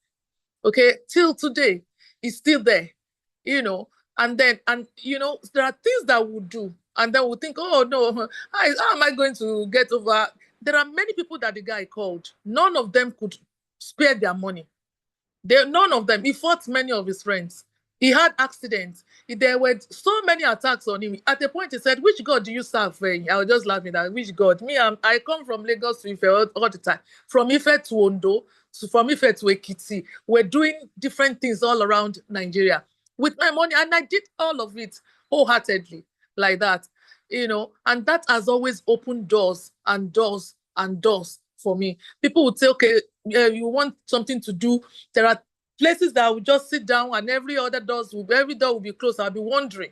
okay, till today is still there, And then, there are things that we'll do, and then we'll think, oh no, how am I going to get over? There are many people that the guy called. None of them could spare their money. None of them. He fought many of his friends. He had accidents. There were so many attacks on him. At a point, he said, which God do you serve? I was just laughing at which God? Me, I come from Lagos to Ife all the time. From Ife to Ondo, from Ife to Ekiti. We're doing different things all around Nigeria with my money. And I did all of it wholeheartedly like that, and that has always opened doors and doors and doors for me. People would say, okay, you want something to do. There are places that I will just sit down and every door will be closed. I'll be wondering.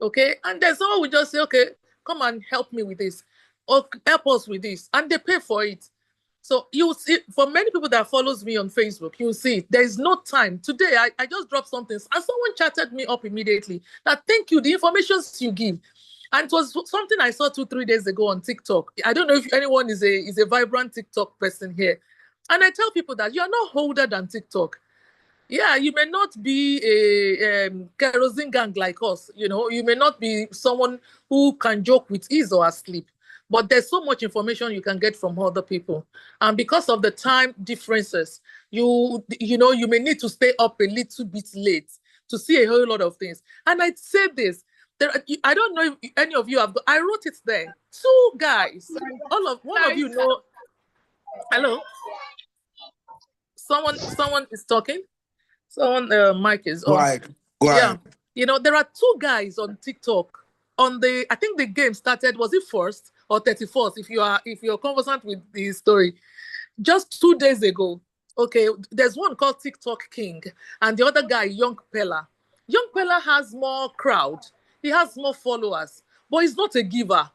Okay. And then someone will just say, okay, come and help me with this or help us with this. And they pay for it. So you see, for many people that follows me on Facebook, you'll see there is no time. Today, I just dropped something and someone chatted me up immediately that thank you, the information you give. And it was something I saw 2-3 days ago on TikTok. I don't know if anyone is a vibrant TikTok person here. And I tell people that you are not older than TikTok. Yeah, you may not be a kerosene gang like us. You may not be someone who can joke with ease or asleep. But there's so much information you can get from other people. And because of the time differences, you may need to stay up a little bit late to see a whole lot of things. And I'd say this. I don't know if any of you have. I wrote it there. 2 guys. One of you know. Hello. Someone is talking. Someone mic is on. Go ahead. Yeah. There are 2 guys on TikTok. I think the game started. Was it 1st or 31st? If you're conversant with the story, just 2 days ago. Okay, there's one called TikTok King, and the other guy, Young Pella. Young Pella has more crowd. He has more followers, but he's not a giver.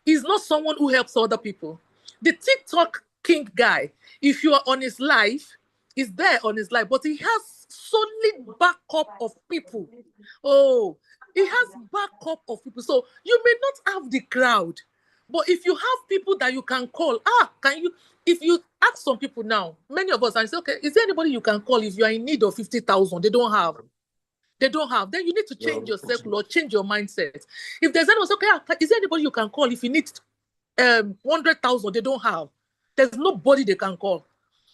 He's not someone who helps other people. The TikTok King guy, if you are on his live, is there on his live, but he has solid backup of people. Oh, he has backup of people. So you may not have the crowd, but if you have people that you can call, if you ask some people now, many of us, and say, okay, is there anybody you can call if you are in need of 50,000? They don't have. Then you need to change your circle or change your mindset. If there's anyone, okay, is there anybody you can call if you need 100,000? They don't have. There's nobody they can call.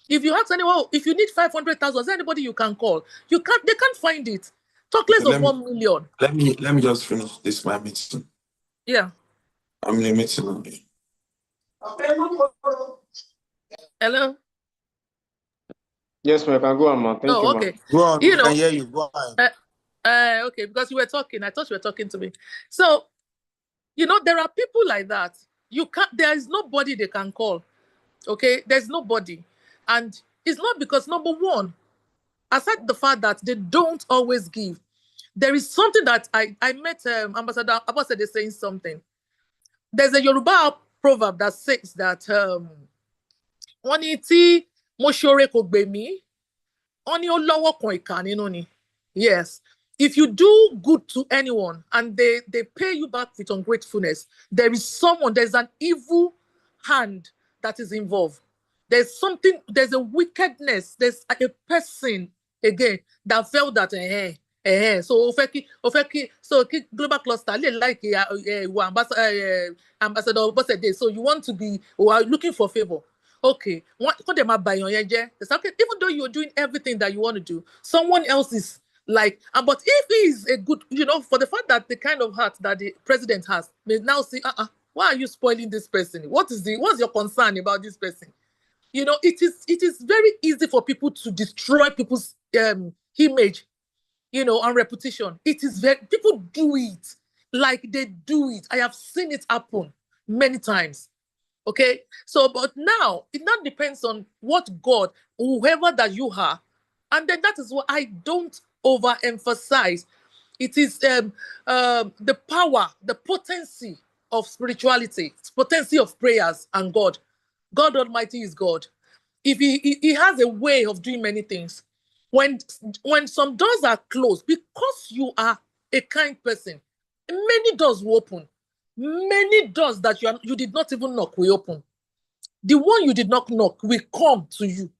If you ask anyone, if you need 500,000, is there anybody you can call? They can't find it. Talk less of 1 million. Let me just finish this my meeting. Yeah. I'm in a meeting. Hello. Yes, ma'am. I can go on, ma'am. Thank you, Okay. ma'am. Go on. I can hear you. Go on. Okay, because you were talking. I thought you were talking to me. So, there are people like that. There is nobody they can call. Okay, there's nobody. And it's not because, number one, aside the fact that they don't always give, there is something that I met Ambassador saying something. There's a Yoruba proverb that says that yes, if you do good to anyone and they pay you back with ungratefulness, there's an evil hand that is involved. There's a wickedness, there's a person again that felt that So so global cluster like ambassador Bosede. So you want to be or are looking for favor. Okay, what them buy on okay, even though you're doing everything that you want to do, someone else is like, but if he is a good, for the fact that the kind of heart that the president has, may now see, why are you spoiling this person? What's your concern about this person? It is very easy for people to destroy people's image, on reputation. It is people do it, like they do it. I have seen it happen many times. Okay, so but now it now depends on what God, whoever that you are, and then that is what I don't overemphasize. It is the power, the potency of spirituality, potency of prayers and God. God Almighty is God. If he has a way of doing many things. When some doors are closed, because you are a kind person, many doors will open. Many doors that you did not even knock will open. The one you did not knock will come to you.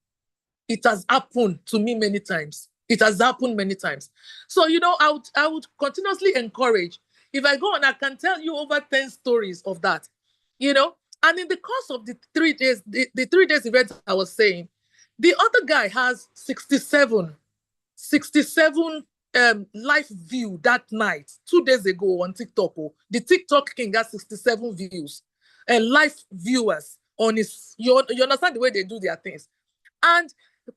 It has happened to me many times. It has happened many times. So, I would continuously encourage. If I go on, I can tell you over 10 stories of that. And in the course of the 3 days, the 3 days event I was saying, the other guy has 67 live view that night, 2 days ago on TikTok. The TikTok king has 67 views and live viewers on his, you understand the way they do their things. And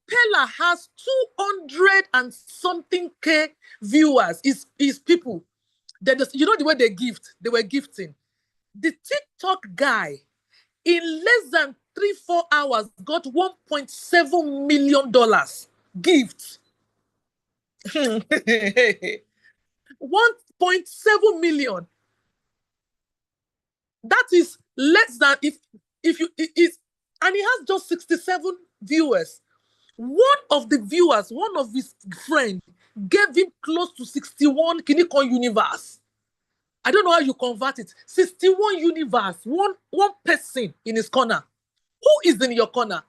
Pella has 200 and something K viewers, is people. The way they were gifting. The TikTok guy, in less than 3-4 hours, got $1.7 million gifts. 1.7 million. That is less than if you is, and he has just 67 viewers. One of the viewers, one of his friends, gave him close to 61 Kinikon universe. I don't know how you convert it. 61 universe, one person in his corner. Who is in your corner?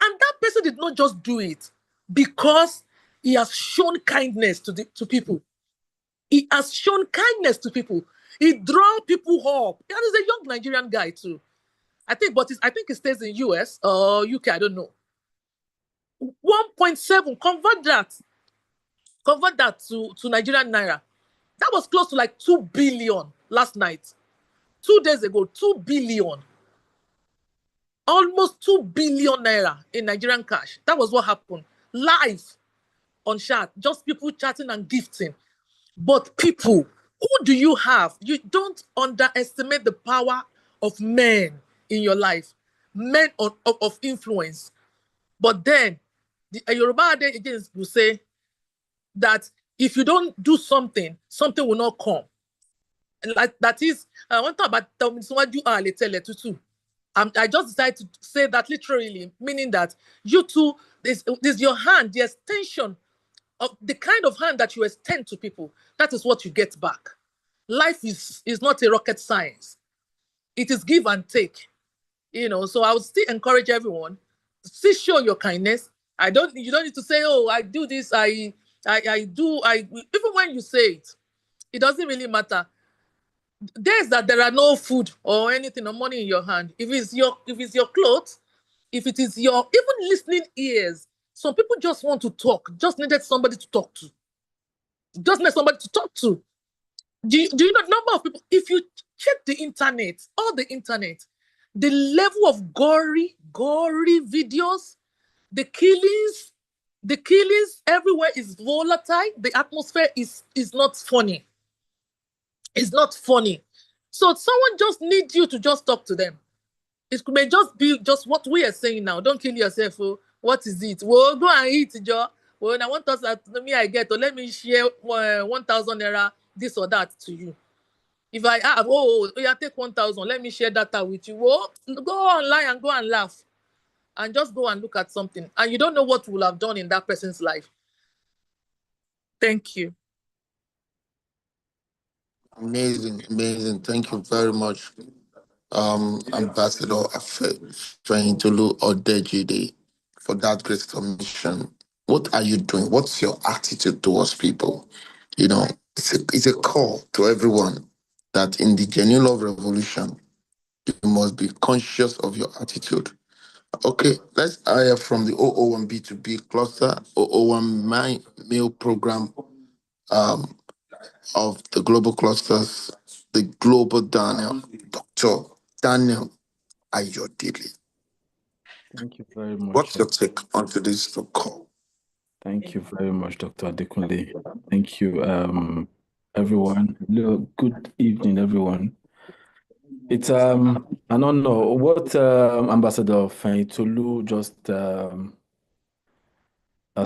And that person did not just do it because he has shown kindness to people. He has shown kindness to people. He draw people up. And he's a young Nigerian guy too. I think he stays in US or UK, I don't know. 1.7, convert that to Nigerian naira. That was close to like 2 billion last night. 2 days ago, 2 billion. Almost 2 billion naira in Nigerian cash. That was what happened. Live on chat, just people chatting and gifting. But people, who do you have? You don't underestimate the power of men in your life, men of influence. But then, the Yoruba again will say that if you don't do something, something will not come. Like that is, I want to talk about I just decided to say that literally, meaning that you two, this your hand, the extension of the kind of hand that you extend to people, that is what you get back. Life is not a rocket science. It is give and take. So I would still encourage everyone, still show your kindness. You don't need to say, oh, I do this, I do, even when you say it, it doesn't really matter. Days that there are no food or anything or money in your hand, if it's your clothes, if it is your even listening ears, some people just want to talk, just needed somebody to talk to. Just need somebody to talk to. Do you know the number of people? If you check the internet, all the internet, the level of gory videos, the killings everywhere is volatile. The atmosphere is not funny. It's not funny. So someone just needs you to just talk to them. It may just be just what we are saying now. Don't kill yourself. Oh. What is it? Well, go and eat, Joe. Well, I want us I get, or let me share 1,000 naira, this or that to you. If I have, take 1,000, let me share data with you. Well, go online and go and laugh. And just go and look at something. And you don't know what will have done in that person's life. Thank you. Amazing. Thank you very much, Ambassador Feyintolu Odejide, for that great submission. What are you doing? What's your attitude towards people? You know, it's a call to everyone that in the genuine love revolution, you must be conscious of your attitude. Okay, let's hire from the 001 B2B cluster, 001 mail program of the global clusters, the global Daniel, Dr. Daniel Ayodele. Thank you very much. What's your take on today's call? Thank you very much, Dr. Adekunle. Thank you, everyone. Good evening, everyone. It's I don't know what Ambassador Fayitolu just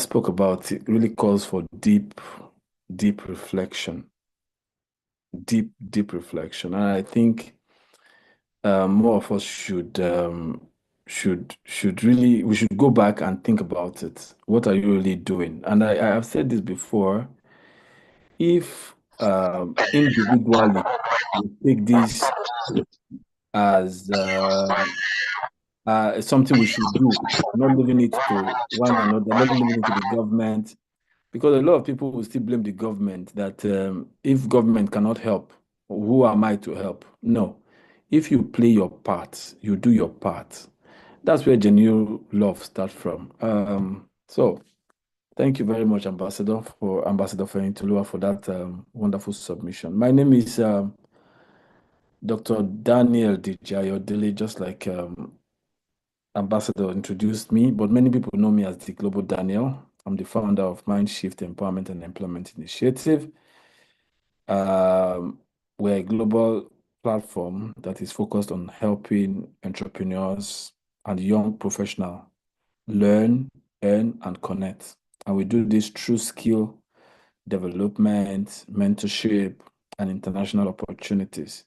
spoke about. It really calls for deep reflection, deep reflection, and I think more of us should really, we should go back and think about it. What are you really doing? And I have said this before. If individually we take this as something we should do, not leaving it to one another, not leaving it to the government, because a lot of people will still blame the government that if government cannot help, who am I to help? No. If you play your part, you do your part. That's where genuine love starts from. So thank you very much, Ambassador Fayitolu, for that wonderful submission. My name is Dr. Daniel Ayodele, just like Ambassador introduced me, but many people know me as the Global Daniel. I'm the founder of Mindshift Empowerment and Employment Initiative. We're a global platform that is focused on helping entrepreneurs and young professionals learn, earn, and connect. And we do this through skill development, mentorship, and international opportunities.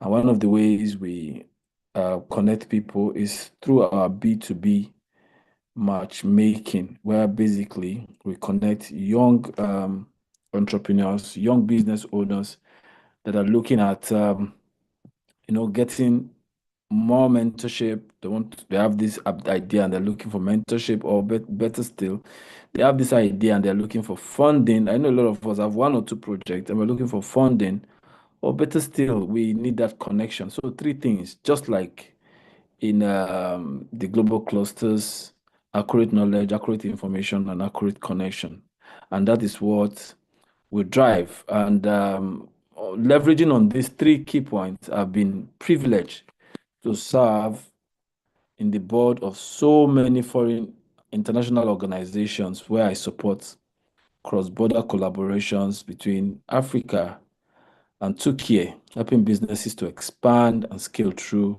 And one of the ways we connect people is through our B2B matchmaking, where basically we connect young entrepreneurs, young business owners that are looking at, getting more mentorship. They have this idea and they're looking for mentorship, or better still, they have this idea and they're looking for funding. I know a lot of us have 1 or 2 projects and we're looking for funding, or better still, we need that connection. So 3 things, just like in the global clusters: accurate knowledge, accurate information, and accurate connection. And that is what we drive. And leveraging on these 3 key points, I've been privileged to serve in the board of so many foreign international organizations where I support cross-border collaborations between Africa and Turkey, helping businesses to expand and scale through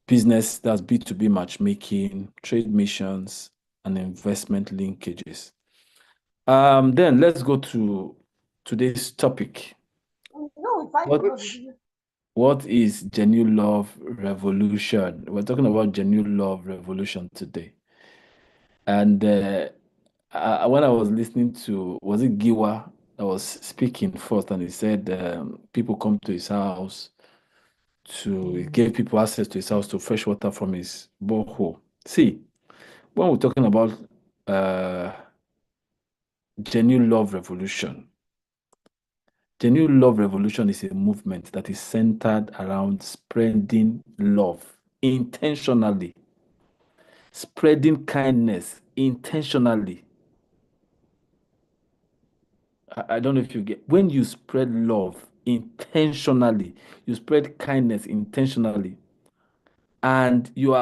business, that's B2B matchmaking, trade missions, and investment linkages. Then let's go to today's topic. What is genuine love revolution? We're talking about genuine love revolution today. And when I was listening to, was it Giwa that was speaking first, and he said people come to his house he gave people access to his house to fresh water from his borehole. See, when we're talking about genuine love revolution, genuine love revolution is a movement that is centered around spreading love intentionally, spreading kindness intentionally. I don't know if you get, when you spread love intentionally, you spread kindness intentionally, and you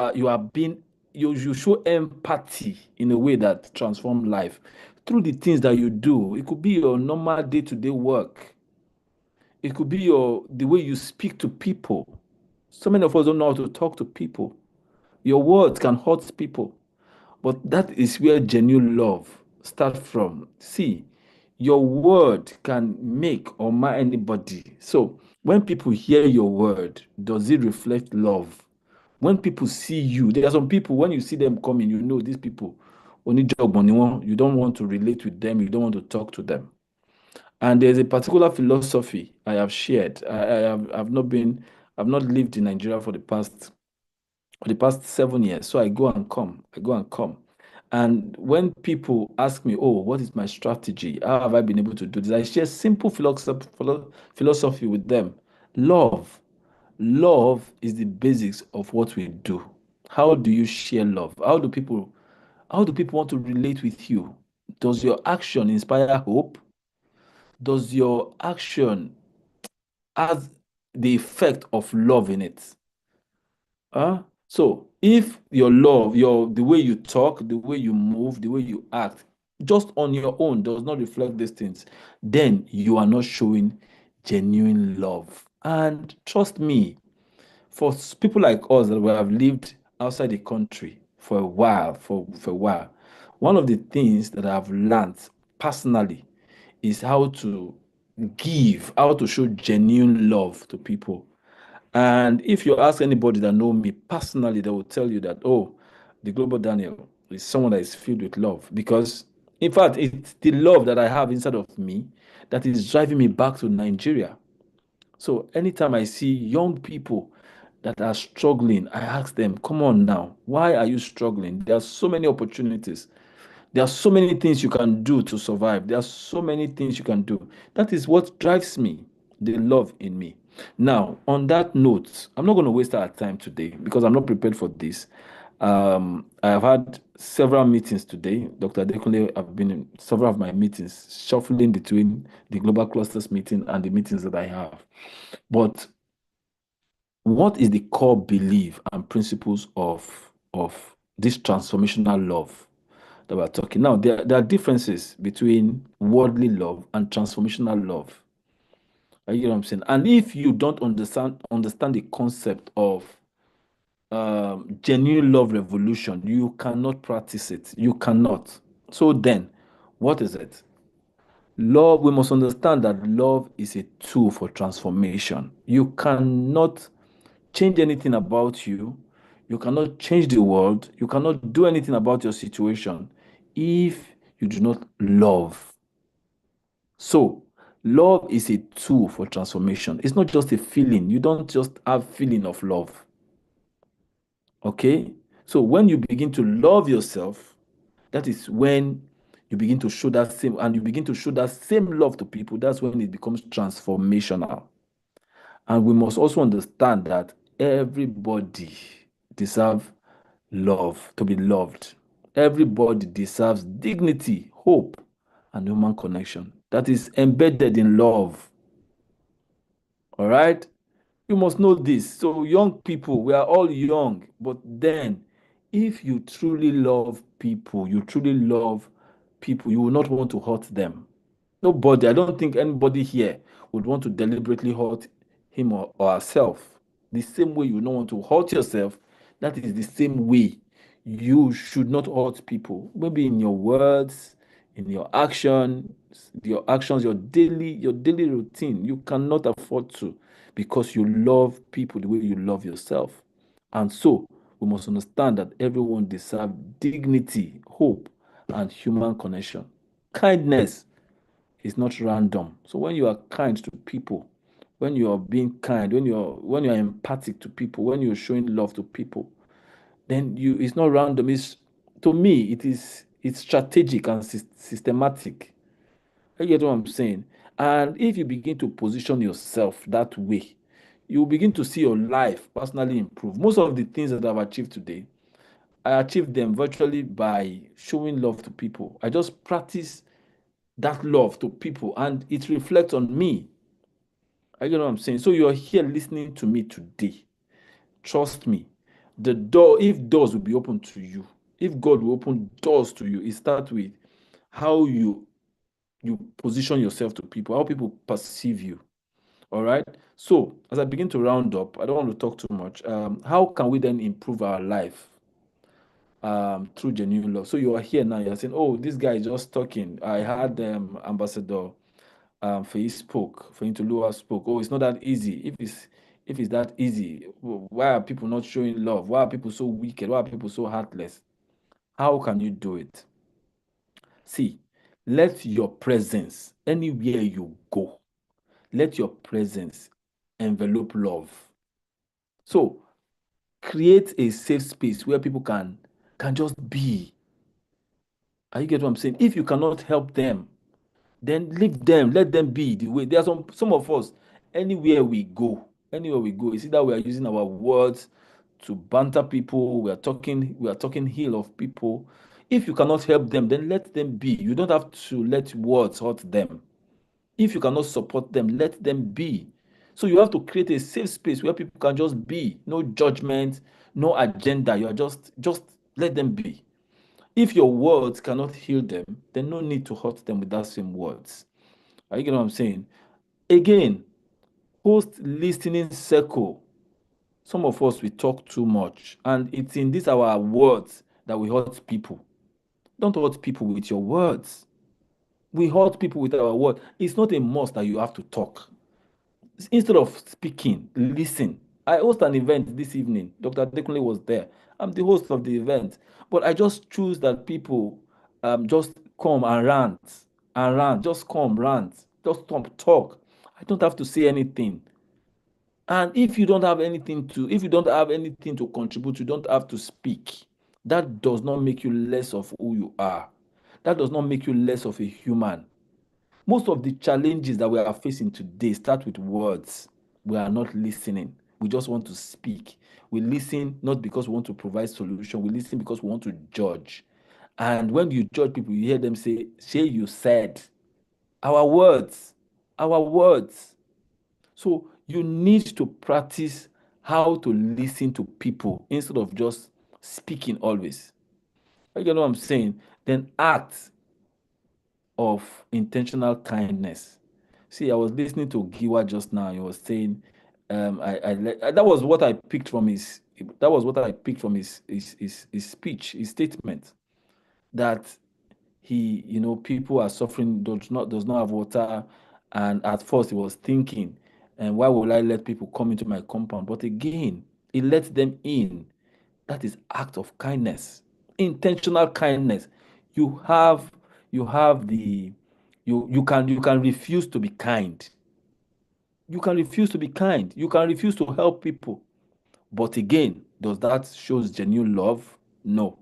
show empathy in a way that transforms life through the things that you do. It could be your normal day-to-day work. It could be the way you speak to people. So many of us don't know how to talk to people. Your words can hurt people, but that is where genuine love starts from. See, your word can make or mar anybody. So when people hear your word, does it reflect love? When people see you, there are some people, when you see them coming, you know these people, you don't want to relate with them, you don't want to talk to them. And there's a particular philosophy I have shared. I've not lived in Nigeria for the past 7 years. So I go and come. And when people ask me, oh, what is my strategy? How have I been able to do this? I share simple philosophy with them. Love. Love is the basics of what we do. How do you share love? How do people want to relate with you? Does your action inspire hope? Does your action have the effect of love in it? So if your love, the way you talk, the way you move, the way you act, just on your own does not reflect these things, then you are not showing genuine love. And trust me, for people like us that have lived outside the country for a while, one of the things that I've learned personally is how to show genuine love to people. And if you ask anybody that know me personally, they will tell you that, oh, the Global Daniel is someone that is filled with love. Because, in fact, it's the love that I have inside of me that is driving me back to Nigeria. So anytime I see young people that are struggling, I ask them, come on now, why are you struggling? There are so many opportunities. There are so many things you can do to survive. There are so many things you can do. That is what drives me, the love in me. Now, on that note, I'm not going to waste our time today because I'm not prepared for this. I have had several meetings today. Dr. Adekunle, I've been in several of my meetings, shuffling between the Global Clusters meeting and the meetings that I have. But what is the core belief and principles of this transformational love that we're talking now? There are differences between worldly love and transformational love. You know what I'm saying? And if you don't understand the concept of genuine love revolution, you cannot practice it. You cannot. So then, what is it? Love, we must understand that love is a tool for transformation. You cannot change anything about you. You cannot change the world. You cannot do anything about your situation if you do not love. So, love is a tool for transformation. It's not just a feeling. You don't just have feeling of love. Okay? So, when you begin to love yourself, that is when you begin to show that same, and you begin to show that same love to people. That's when it becomes transformational. And we must also understand that everybody deserves love, to be loved. Everybody deserves dignity, hope, and human connection that is embedded in love. All right? You must know this. So, young people, we are all young, but then if you truly love people, you will not want to hurt them. Nobody, I don't think anybody here would want to deliberately hurt him or herself. The same way you don't want to hurt yourself, that is the same way you should not hurt people. Maybe in your words, in your actions, your daily routine. You cannot afford to, because you love people the way you love yourself. And so we must understand that everyone deserves dignity, hope, and human connection. Kindness is not random. So when you are kind to people, when you are being kind, when you are empathic to people, when you're showing love to people, then it's not random. To me, it's strategic and systematic. You get what I'm saying? And if you begin to position yourself that way, you begin to see your life personally improve. Most of the things that I've achieved today, I achieved them virtually by showing love to people. I just practice that love to people, and it reflects on me. I get what I'm saying? So you're here listening to me today. Trust me, if doors will be open to you, if God will open doors to you, it starts with how you position yourself to people, how people perceive you. All right. So as I begin to round up, I don't want to talk too much. How can we then improve our life through genuine love? So you are here now, you're saying, oh, this guy is just talking. I had Ambassador Feyintoluwa spoke. Oh, it's not that easy. If it's that easy, why are people not showing love? Why are people so wicked? Why are people so heartless? How can you do it? See, let your presence, anywhere you go, let your presence envelope love. So create a safe space where people can just be. Are you get what I'm saying? If you cannot help them, then leave them, let them be the way. There are some of us, anywhere we go, it's either we are using our words to banter people, we are talking ill of people. If you cannot help them, then let them be. You don't have to let words hurt them. If you cannot support them, let them be. So you have to create a safe space where people can just be. No judgment, no agenda. You are just let them be. If your words cannot heal them, then no need to hurt them with that same words. Are you getting what I'm saying? Again, post listening circle. Some of us, we talk too much, and it's in this our words that we hurt people. Don't hurt people with your words. We hurt people with our words. It's not a must that you have to talk. Instead of speaking, listen. I host an event this evening. Dr. Adekunle was there. I'm the host of the event, but I just choose that people just come and rant, just come rant, just come talk. I don't have to say anything. And if you don't have anything to contribute, you don't have to speak. That does not make you less of who you are. That does not make you less of a human. Most of the challenges that we are facing today start with words. We are not listening. We just want to speak. We listen not because we want to provide solution. We listen because we want to judge. And when you judge people, you hear them say, you said. Our words. So you need to practice how to listen to people instead of just speaking always. You know what I'm saying? Then act of intentional kindness. See, I was listening to Giwa just now. He was saying, that was what I picked from his speech, his statement, that people are suffering, does not have water, and at first he was thinking, and why will I let people come into my compound? But again, he let them in. That is act of kindness, intentional kindness. You can refuse to be kind. You can refuse to be kind. You can refuse to help people. But again, does that shows genuine love? No.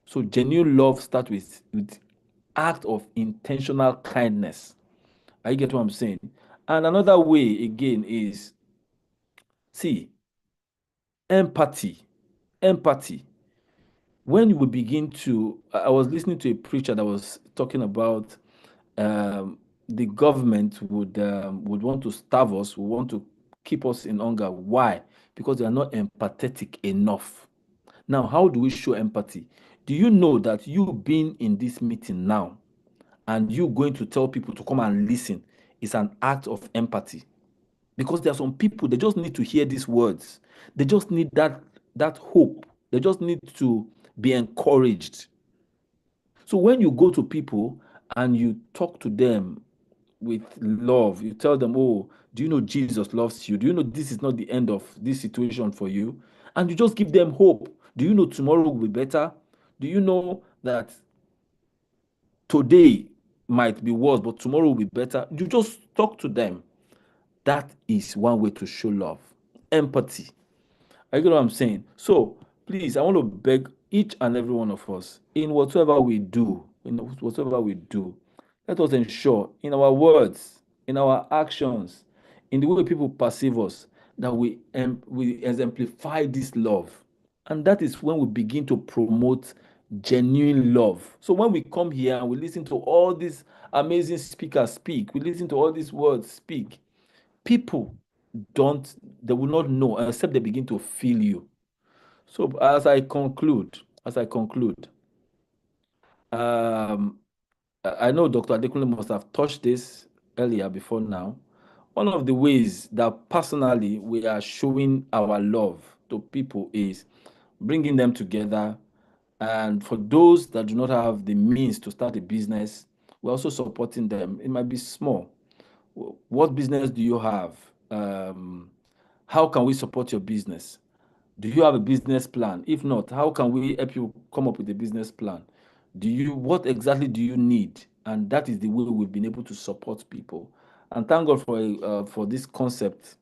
So genuine love starts with act of intentional kindness. I get what I'm saying. And another way again is, see, empathy. When you begin to, I was listening to a preacher that was talking about the government would want to starve us, would want to keep us in hunger. Why? Because they are not empathetic enough. Now, how do we show empathy? Do you know that you being in this meeting now and you going to tell people to come and listen is an act of empathy? Because there are some people, they just need to hear these words. They just need that hope. They just need to be encouraged. So when you go to people and you talk to them with love, you tell them, oh, do you know Jesus loves you? Do you know this is not the end of this situation for you? And you just give them hope. Do you know tomorrow will be better? Do you know that today might be worse, but tomorrow will be better? You just talk to them. That is one way to show love. Empathy. I get what I'm saying? So please, I want to beg each and every one of us, in whatever we do, let us ensure in our words, in our actions, in the way people perceive us, that we exemplify this love. And that is when we begin to promote genuine love. So when we come here and we listen to all these amazing speakers speak, we listen to all these words speak, people they will not know except they begin to feel you. So as I conclude, I know Dr. Adekunle must have touched this earlier before now. One of the ways that personally we are showing our love to people is bringing them together. And for those that do not have the means to start a business, we're also supporting them. It might be small. What business do you have? How can we support your business? Do you have a business plan? If not, how can we help you come up with a business plan? What exactly do you need? And that is the way we've been able to support people. And thank God for this concept,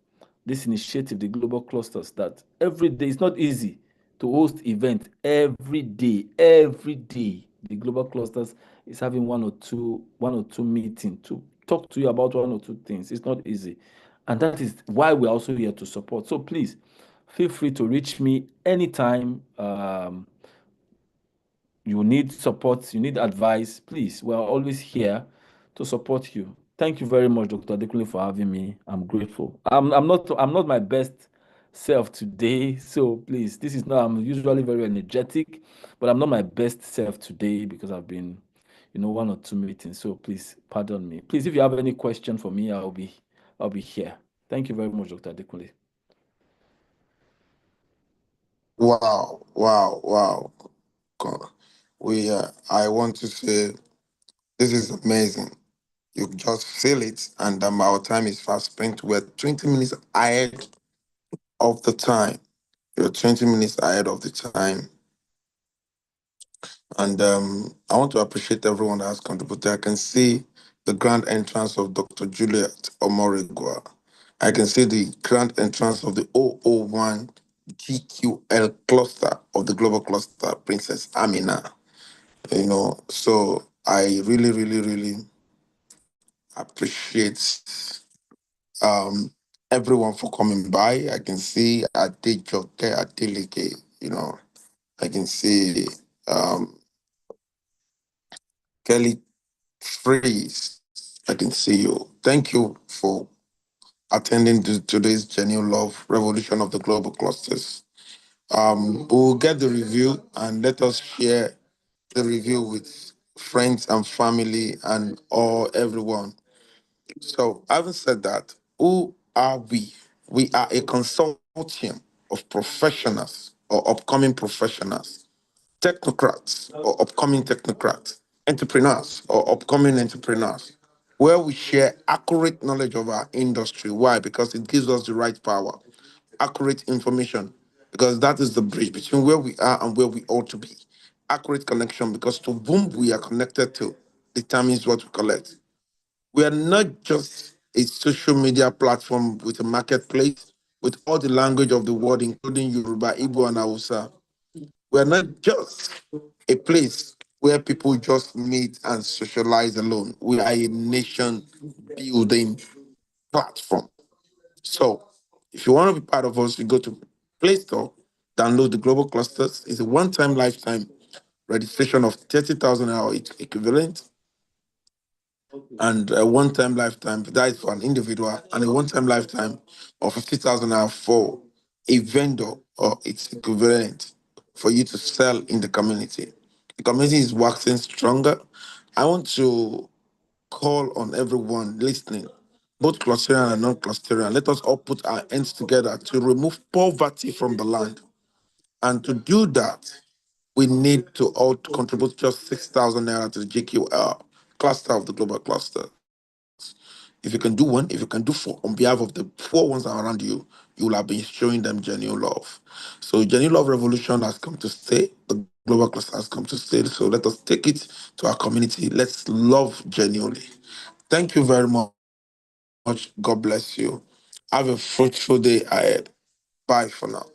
this initiative, the Global Clusters, that every day, it's not easy to host events every day. the global clusters is having one or two meetings to talk to you about one or two things. It's not easy. And that is why we're also here to support. So please feel free to reach me anytime. You need support, you need advice, please. We're always here to support you. Thank you very much, Dr. Adekunle, for having me. I'm grateful. I'm not my best self today, so please, this is not. I'm usually very energetic, but I'm not my best self today because I've been, one or two meetings. So please pardon me. Please, if you have any question for me, I'll be here. Thank you very much, Dr. Adekunle. Wow, wow, wow. I want to say this is amazing. You just feel it, and our time is fast spent. We're 20 minutes ahead of the time. You're 20 minutes ahead of the time. And I want to appreciate everyone that has contributed. I can see the grand entrance of Dr. Juliet Omorigua. I can see the grand entrance of the 001 GQL cluster of the global cluster, Princess Amina. So I really, really, really appreciate everyone for coming by. I can see Adejoke Adeleke, I can see Kelly Freeze. I can see you. Thank you for attending today's Genuine Love Revolution of the Global Clusters. We'll get the review and let us share the review with friends and family and everyone. So, having said that, who are we? We are a consortium of professionals or upcoming professionals, technocrats or upcoming technocrats, entrepreneurs or upcoming entrepreneurs, where we share accurate knowledge of our industry. Why? Because it gives us the right power, accurate information, because that is the bridge between where we are and where we ought to be. Accurate connection, because to whom we are connected to determines what we collect. We are not just a social media platform with a marketplace with all the language of the world, including Yoruba, Igbo, and Hausa. We are not just a place where people just meet and socialize alone. We are a nation building platform. So if you want to be part of us, you go to Play Store, download the Global Clusters. It's a one-time lifetime registration of 30,000 hour equivalent, and a one-time lifetime that is for an individual, and a one-time lifetime of 50,000 hour for a vendor or its equivalent for you to sell in the community. The community is waxing stronger. I want to call on everyone listening, both clusterian and non-clusterian. Let us all put our hands together to remove poverty from the land. And to do that, we need to all contribute just 6,000 naira to the GQL cluster of the global cluster. If you can do one, if you can do four, on behalf of the four ones that are around you, you will have been showing them genuine love. So genuine love revolution has come to stay. The global cluster has come to stay. So let us take it to our community. Let's love genuinely. Thank you very much. God bless you. Have a fruitful day ahead. Bye for now.